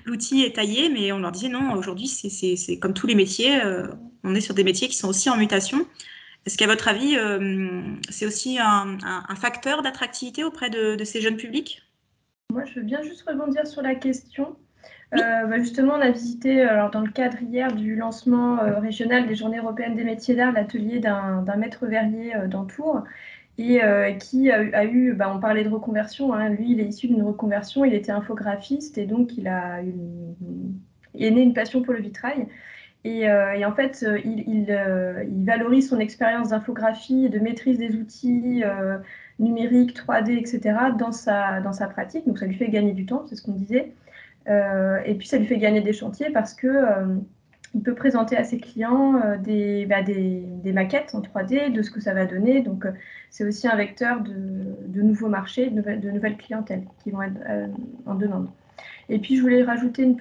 l'outil et tailler, mais on leur disait « Non, aujourd'hui, c'est comme tous les métiers, on est sur des métiers qui sont aussi en mutation. » Est-ce qu'à votre avis, c'est aussi un facteur d'attractivité auprès de ces jeunes publics? Moi, je veux bien juste rebondir sur la question. Justement, on a visité, alors, dans le cadre hier du lancement régional des Journées européennes des métiers d'art, l'atelier d'un maître verrier dans Tours, et qui a eu, on parlait de reconversion, lui, il est issu d'une reconversion, il était infographiste, et donc il est né une passion pour le vitrail. Et en fait, il valorise son expérience d'infographie, de maîtrise des outils numériques, 3D, etc. dans sa pratique. Donc, ça lui fait gagner du temps, c'est ce qu'on disait. Et puis, ça lui fait gagner des chantiers parce que il peut présenter à ses clients des maquettes en 3D, de ce que ça va donner. Donc, c'est aussi un vecteur de nouveaux marchés, de nouvelles clientèles qui vont être en demande. Et puis, je voulais rajouter un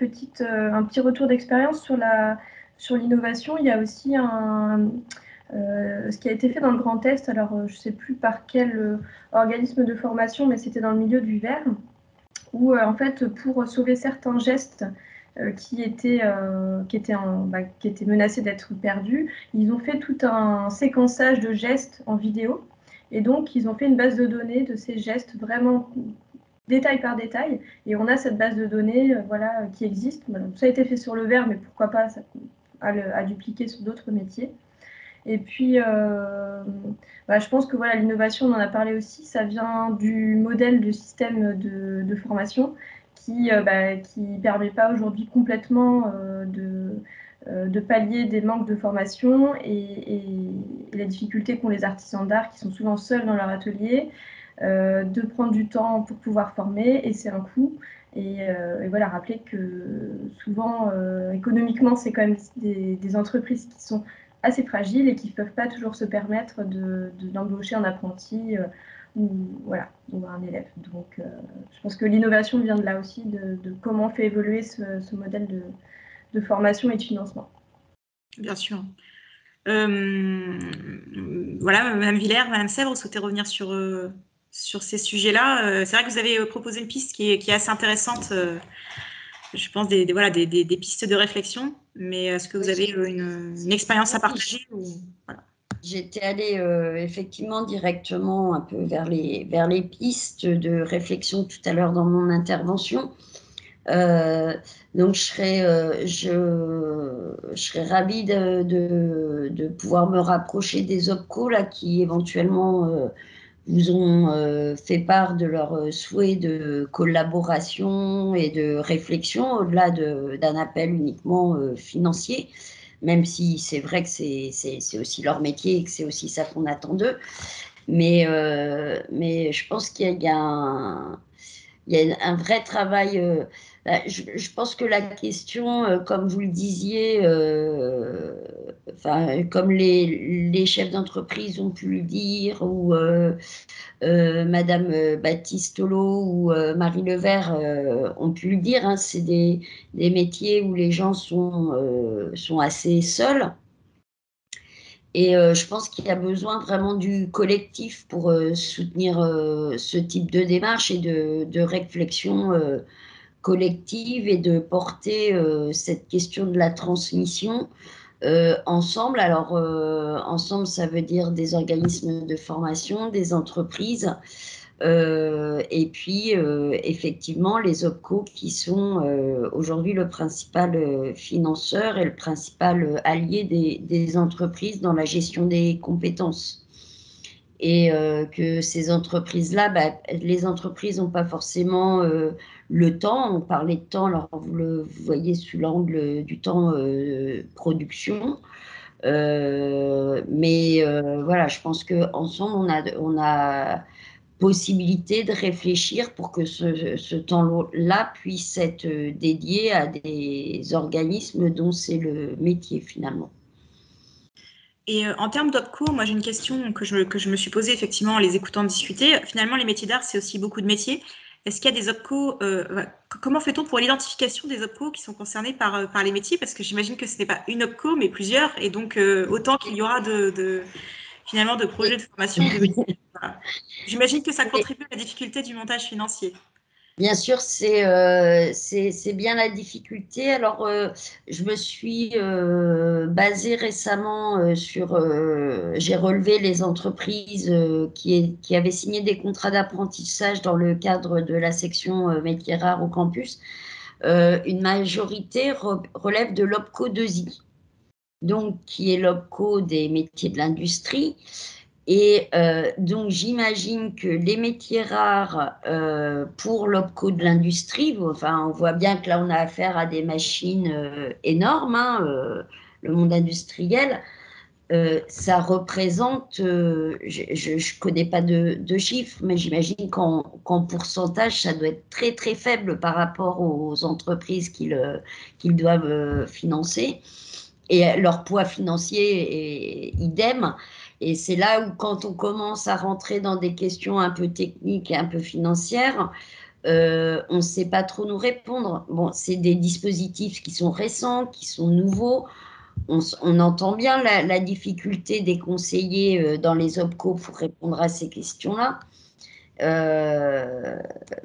petit retour d'expérience sur l'innovation. Il y a aussi ce qui a été fait dans le Grand Est, alors je ne sais plus par quel organisme de formation, mais c'était dans le milieu du verre, où en fait, pour sauver certains gestes qui étaient menacés d'être perdus, ils ont fait tout un séquençage de gestes en vidéo. Et donc, ils ont fait une base de données de ces gestes vraiment détail par détail, et on a cette base de données qui existe. Ça a été fait sur le verre, mais pourquoi pas à dupliquer sur d'autres métiers. Et puis, je pense que l'innovation, on en a parlé aussi, ça vient du modèle de système de formation qui ne permet pas aujourd'hui complètement de pallier des manques de formation et la difficulté qu'ont les artisans d'art qui sont souvent seuls dans leur atelier, de prendre du temps pour pouvoir former, et c'est un coût. Et rappeler que souvent, économiquement, c'est quand même des entreprises qui sont assez fragiles et qui ne peuvent pas toujours se permettre d'embaucher un apprenti ou un élève. Donc, je pense que l'innovation vient de là aussi, de comment on fait évoluer ce modèle de formation et de financement. Bien sûr. Madame Villers, Madame Sèvres, vous souhaitez revenir sur ces sujets-là. C'est vrai que vous avez proposé une piste qui est assez intéressante, je pense, des pistes de réflexion, mais est-ce que vous avez une expérience à partager J'étais allée effectivement directement un peu vers les pistes de réflexion tout à l'heure dans mon intervention. Donc, je serais ravie de pouvoir me rapprocher des OPCO là, qui éventuellement vous ont fait part de leur souhait de collaboration et de réflexion au-delà d'un appel uniquement financier, même si c'est vrai que c'est aussi leur métier et que c'est aussi ça qu'on attend d'eux. Mais je pense qu'il y a un vrai travail. Je pense que la question, comme vous le disiez, comme les chefs d'entreprise ont pu le dire, ou Madame Baptistolo ou Marie Levert ont pu le dire, c'est des métiers où les gens sont assez seuls. Et je pense qu'il y a besoin vraiment du collectif pour soutenir ce type de démarche et de réflexion collective, et de porter cette question de la transmission ensemble. Alors, ensemble, ça veut dire des organismes de formation, des entreprises, et puis effectivement les OPCO qui sont aujourd'hui le principal financeur et le principal allié des entreprises dans la gestion des compétences. et que ces entreprises-là, les entreprises n'ont pas forcément le temps. On parlait de temps, alors vous le voyez sous l'angle du temps production. Mais voilà, je pense qu'ensemble, on a possibilité de réfléchir pour que ce temps-là puisse être dédié à des organismes dont c'est le métier finalement. Et en termes d'OPCO, moi j'ai une question que je me suis posée effectivement en les écoutant discuter. Finalement, les métiers d'art, c'est aussi beaucoup de métiers. Est-ce qu'il y a des OPCO, comment fait-on pour l'identification des OPCO qui sont concernés par les métiers? Parce que j'imagine que ce n'est pas une OPCO, mais plusieurs, et donc autant qu'il y aura finalement de projets de formation de métiers. Voilà. J'imagine que ça contribue à la difficulté du montage financier. Bien sûr, c'est bien la difficulté. Alors, je me suis basée récemment sur... j'ai relevé les entreprises qui avaient signé des contrats d'apprentissage dans le cadre de la section métiers rares au campus. Une majorité relève de l'OPCO 2I, donc qui est l'OPCO des métiers de l'industrie. Et donc, j'imagine que les métiers rares pour l'OPCO de l'industrie, enfin, on voit bien que là, on a affaire à des machines énormes, hein, le monde industriel, ça représente, je ne connais pas de chiffres, mais j'imagine qu'en pourcentage, ça doit être très, très faible par rapport aux entreprises qu'ils doivent financer. Et leur poids financier est idem. Et c'est là où, quand on commence à rentrer dans des questions un peu techniques et un peu financières, on ne sait pas trop nous répondre. Bon, c'est des dispositifs qui sont récents, qui sont nouveaux. On entend bien la difficulté des conseillers dans les OPCO pour répondre à ces questions-là.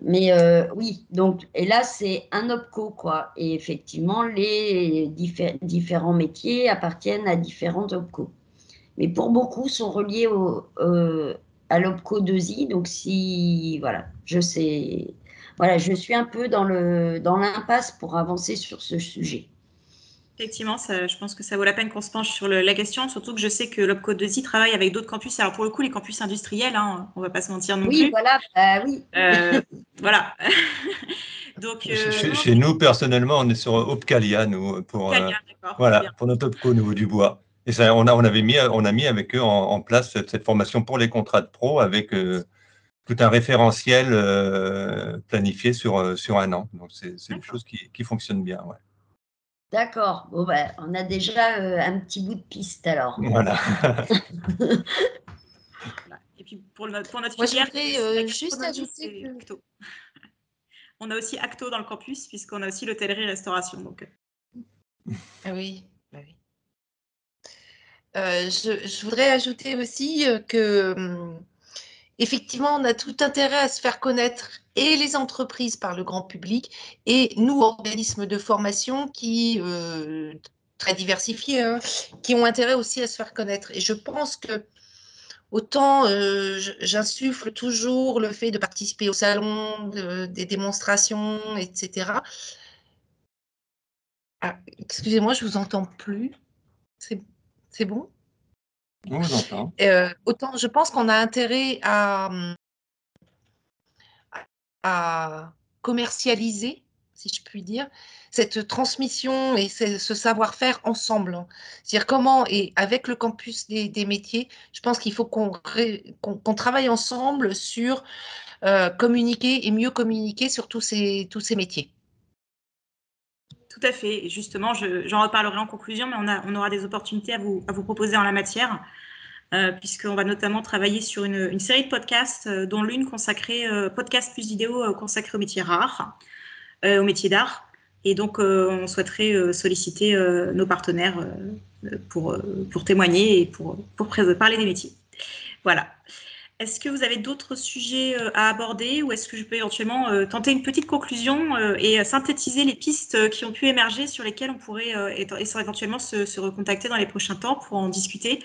Mais oui, donc, et là, c'est un OPCO, quoi. Et effectivement, les différents métiers appartiennent à différents OPCO. Mais pour beaucoup, sont reliés à l'OPCO 2I. Donc, si, voilà, je sais, voilà, je suis un peu dans l'impasse pour avancer sur ce sujet. Effectivement, je pense que ça vaut la peine qu'on se penche sur la question, surtout que je sais que l'OPCO 2I travaille avec d'autres campus. Alors, pour le coup, les campus industriels, hein, on ne va pas se mentir non plus. Oui, voilà, oui. Voilà. Donc, chez nous, personnellement, on est sur Opcalia, nous, pour notre OPCO au niveau du bois. Et ça, on a mis avec eux en place cette formation pour les contrats de pro avec tout un référentiel planifié sur un an. Donc, c'est une chose qui fonctionne bien. Ouais. D'accord. Bon, on a déjà un petit bout de piste alors. Voilà. Et puis, pour notre Moi, filière, je voudrais juste ajouter que... Acto. On a aussi Acto dans le campus, puisqu'on a aussi l'hôtellerie-restauration. Donc... Ah oui, bah oui. Je voudrais ajouter aussi que, effectivement, on a tout intérêt à se faire connaître, et les entreprises par le grand public, et nous, organismes de formation qui, très diversifiés, hein, qui ont intérêt aussi à se faire connaître. Et je pense que autant j'insuffle toujours le fait de participer au salon, des démonstrations, etc. Ah, excusez-moi, je ne vous entends plus. C'est bon? On vous entend. Autant je pense qu'on a intérêt à commercialiser, si je puis dire, cette transmission et ce savoir-faire ensemble. C'est-à-dire comment, et avec le campus des métiers, je pense qu'il faut qu'on travaille ensemble sur communiquer et mieux communiquer sur tous ces métiers. Tout à fait. Et justement, j'en reparlerai en conclusion, mais on aura des opportunités à vous proposer en la matière, puisqu'on va notamment travailler sur une série de podcasts, dont l'une consacrée, podcast plus vidéo consacrée aux métiers rares, aux métiers d'art. Et donc, on souhaiterait solliciter nos partenaires pour témoigner et pour parler des métiers. Voilà. Est-ce que vous avez d'autres sujets à aborder, ou est-ce que je peux éventuellement tenter une petite conclusion et synthétiser les pistes qui ont pu émerger, sur lesquelles on pourrait éventuellement se recontacter dans les prochains temps pour en discuter?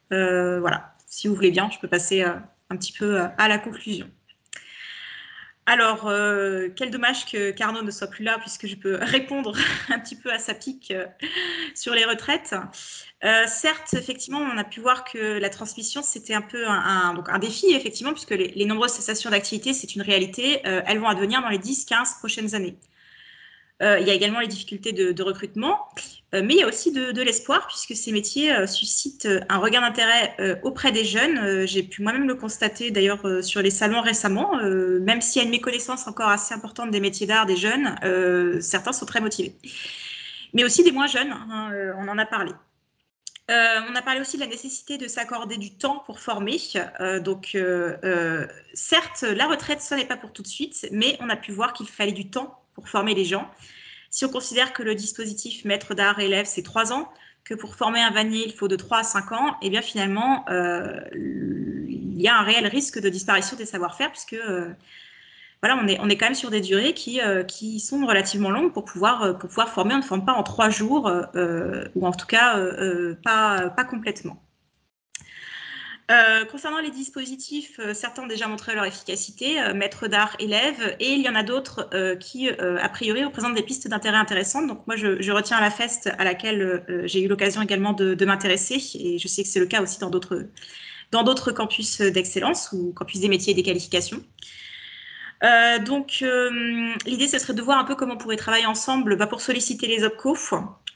Voilà, si vous voulez bien, je peux passer un petit peu à la conclusion. Alors, quel dommage qu'Arnaud ne soit plus là, puisque je peux répondre un petit peu à sa pique sur les retraites. Certes, effectivement, on a pu voir que la transmission, c'était un peu donc un défi, effectivement, puisque les nombreuses cessations d'activité, c'est une réalité. Elles vont advenir dans les 10-15 prochaines années. Il y a également les difficultés de recrutement, mais il y a aussi de l'espoir, puisque ces métiers suscitent un regain d'intérêt auprès des jeunes. J'ai pu moi-même le constater d'ailleurs sur les salons récemment, même s'il y a une méconnaissance encore assez importante des métiers d'art des jeunes, certains sont très motivés. Mais aussi des moins jeunes, hein, on en a parlé. On a parlé aussi de la nécessité de s'accorder du temps pour former. Certes, la retraite, ce n'est pas pour tout de suite, mais on a pu voir qu'il fallait du temps pour former les gens. Si on considère que le dispositif maître d'art élève, c'est 3 ans, que pour former un vannier, il faut de 3 à 5 ans, et bien finalement, il y a un réel risque de disparition des savoir-faire, puisque voilà, on est quand même sur des durées qui sont relativement longues pour pouvoir former. On ne forme pas en 3 jours, ou en tout cas pas complètement. Concernant les dispositifs, certains ont déjà montré leur efficacité, maître d'art, élève, et il y en a d'autres qui, a priori, représentent des pistes d'intérêt intéressantes. Donc moi, je retiens la FEST à laquelle j'ai eu l'occasion également de m'intéresser, et je sais que c'est le cas aussi dans d'autres campus d'excellence ou campus des métiers et des qualifications. L'idée, ce serait de voir un peu comment on pourrait travailler ensemble pour solliciter les OPCO.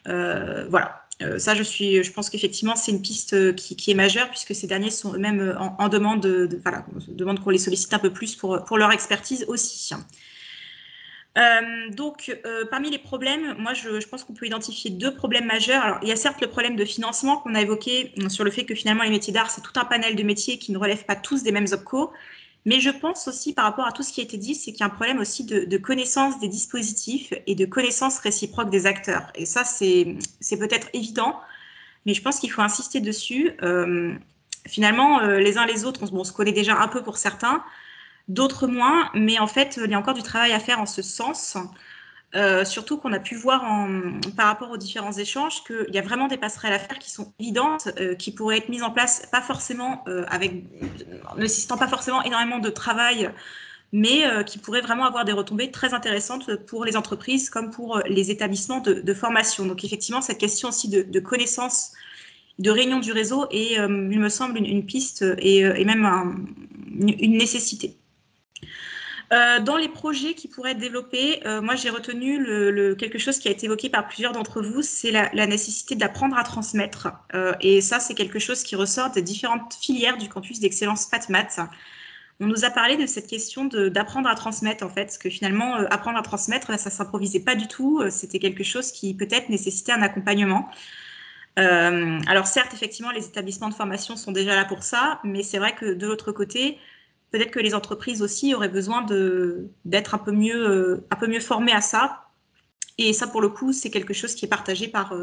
Voilà. Ça, je pense qu'effectivement, c'est une piste qui est majeure, puisque ces derniers sont eux-mêmes en demande demande qu'on les sollicite un peu plus pour leur expertise aussi. Parmi les problèmes, moi, je pense qu'on peut identifier 2 problèmes majeurs. Alors, il y a certes le problème de financement qu'on a évoqué sur le fait que finalement, les métiers d'art, c'est tout un panel de métiers qui ne relèvent pas tous des mêmes OPCO. Mais je pense aussi, par rapport à tout ce qui a été dit, c'est qu'il y a un problème aussi de connaissance des dispositifs et de connaissance réciproque des acteurs. Et ça, c'est peut-être évident, mais je pense qu'il faut insister dessus. Finalement, les uns les autres, on se connaît déjà un peu pour certains, d'autres moins, mais en fait, il y a encore du travail à faire en ce sens. Surtout qu'on a pu voir par rapport aux différents échanges qu'il y a vraiment des passerelles à faire qui sont évidentes, qui pourraient être mises en place, pas forcément ne nécessitant pas forcément énormément de travail, mais qui pourraient vraiment avoir des retombées très intéressantes pour les entreprises comme pour les établissements de formation. Donc effectivement, cette question aussi de connaissance, de réunion du réseau est, il me semble, une piste et même une nécessité. Dans les projets qui pourraient être développés, moi j'ai retenu quelque chose qui a été évoqué par plusieurs d'entre vous, c'est la nécessité d'apprendre à transmettre. Et ça, c'est quelque chose qui ressort des différentes filières du campus d'excellence PathMath. On nous a parlé de cette question d'apprendre à transmettre, en fait, parce que finalement, apprendre à transmettre, ça ne s'improvisait pas du tout, c'était quelque chose qui peut-être nécessitait un accompagnement. Alors certes, effectivement, les établissements de formation sont déjà là pour ça, mais c'est vrai que de l'autre côté, peut-être que les entreprises aussi auraient besoin d'être un peu mieux formées à ça. Et ça, pour le coup, c'est quelque chose qui est partagé par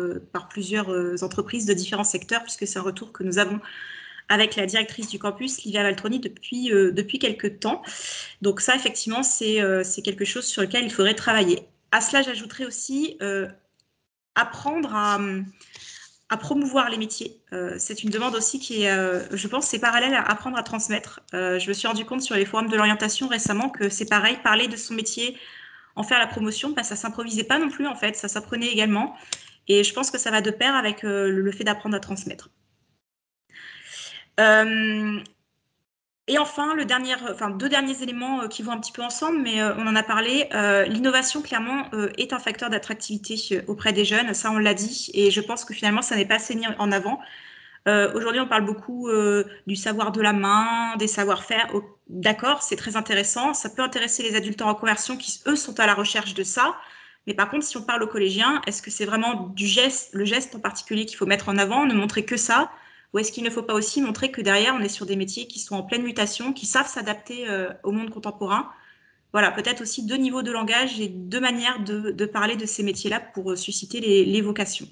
plusieurs entreprises de différents secteurs, puisque c'est un retour que nous avons avec la directrice du campus, Livia Valtroni, depuis quelques temps. Donc ça, effectivement, c'est quelque chose sur lequel il faudrait travailler. À cela, j'ajouterais aussi apprendre à promouvoir les métiers. C'est une demande aussi qui est, je pense, c'est parallèle à apprendre à transmettre. Je me suis rendu compte sur les forums de l'orientation récemment que c'est pareil, parler de son métier, en faire la promotion, ça ne s'improvisait pas non plus, en fait, ça s'apprenait également. Et je pense que ça va de pair avec le fait d'apprendre à transmettre. Et enfin, 2 derniers éléments qui vont un petit peu ensemble, mais on en a parlé. L'innovation, clairement, est un facteur d'attractivité auprès des jeunes, ça on l'a dit, et je pense que finalement, ça n'est pas assez mis en avant. Aujourd'hui, on parle beaucoup du savoir de la main, des savoir-faire. D'accord, c'est très intéressant, ça peut intéresser les adultes en reconversion qui, eux, sont à la recherche de ça. Mais par contre, si on parle aux collégiens, est-ce que c'est vraiment le geste en particulier qu'il faut mettre en avant, ne montrer que ça? Ou est-ce qu'il ne faut pas aussi montrer que derrière, on est sur des métiers qui sont en pleine mutation, qui savent s'adapter au monde contemporain? Voilà, peut-être aussi 2 niveaux de langage et 2 manières de parler de ces métiers-là pour susciter les vocations.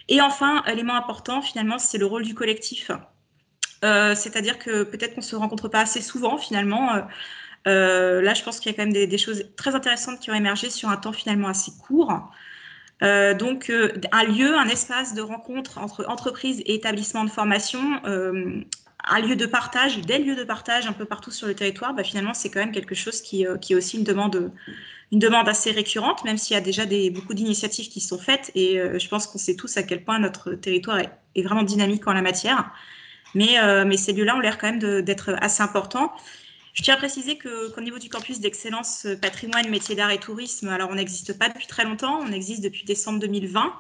Et enfin, élément important, finalement, c'est le rôle du collectif. C'est-à-dire que peut-être qu'on ne se rencontre pas assez souvent, finalement. Là, je pense qu'il y a quand même des choses très intéressantes qui ont émergé sur un temps finalement assez court. Un lieu, un espace de rencontre entre entreprises et établissements de formation un lieu de partage, des lieux de partage un peu partout sur le territoire, finalement, c'est quand même quelque chose qui est aussi une demande assez récurrente, même s'il y a déjà beaucoup d'initiatives qui sont faites. Et je pense qu'on sait tous à quel point notre territoire est vraiment dynamique en la matière. Mais ces lieux-là ont l'air quand même d'être assez importants. Je tiens à préciser qu'au niveau du campus d'excellence patrimoine, métiers d'art et tourisme, alors on n'existe pas depuis très longtemps, on existe depuis décembre 2020.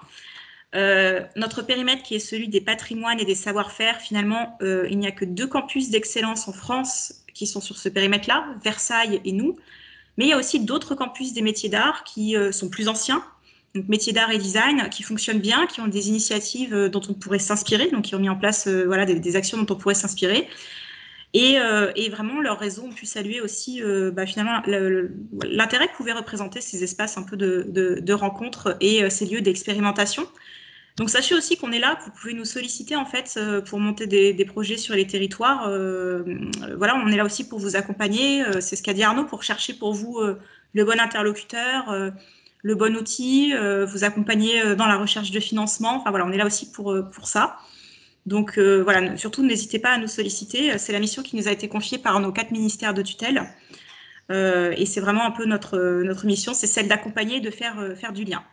Notre périmètre qui est celui des patrimoines et des savoir-faire, finalement, il n'y a que 2 campus d'excellence en France qui sont sur ce périmètre-là, Versailles et nous. Mais il y a aussi d'autres campus des métiers d'art qui sont plus anciens, donc métiers d'art et design, qui fonctionnent bien, qui ont des initiatives dont on pourrait s'inspirer, donc qui ont mis en place des actions dont on pourrait s'inspirer. Et vraiment, leurs réseaux ont pu saluer aussi finalement l'intérêt que pouvaient représenter ces espaces un peu de rencontres et ces lieux d'expérimentation. Donc sachez aussi qu'on est là, que vous pouvez nous solliciter en fait pour monter des projets sur les territoires. On est là aussi pour vous accompagner. C'est ce qu'a dit Arnaud, pour chercher pour vous le bon interlocuteur, le bon outil, vous accompagner dans la recherche de financement. Enfin voilà, on est là aussi pour ça. Donc surtout n'hésitez pas à nous solliciter. C'est la mission qui nous a été confiée par nos 4 ministères de tutelle. Et c'est vraiment un peu notre mission, c'est celle d'accompagner et de faire du lien.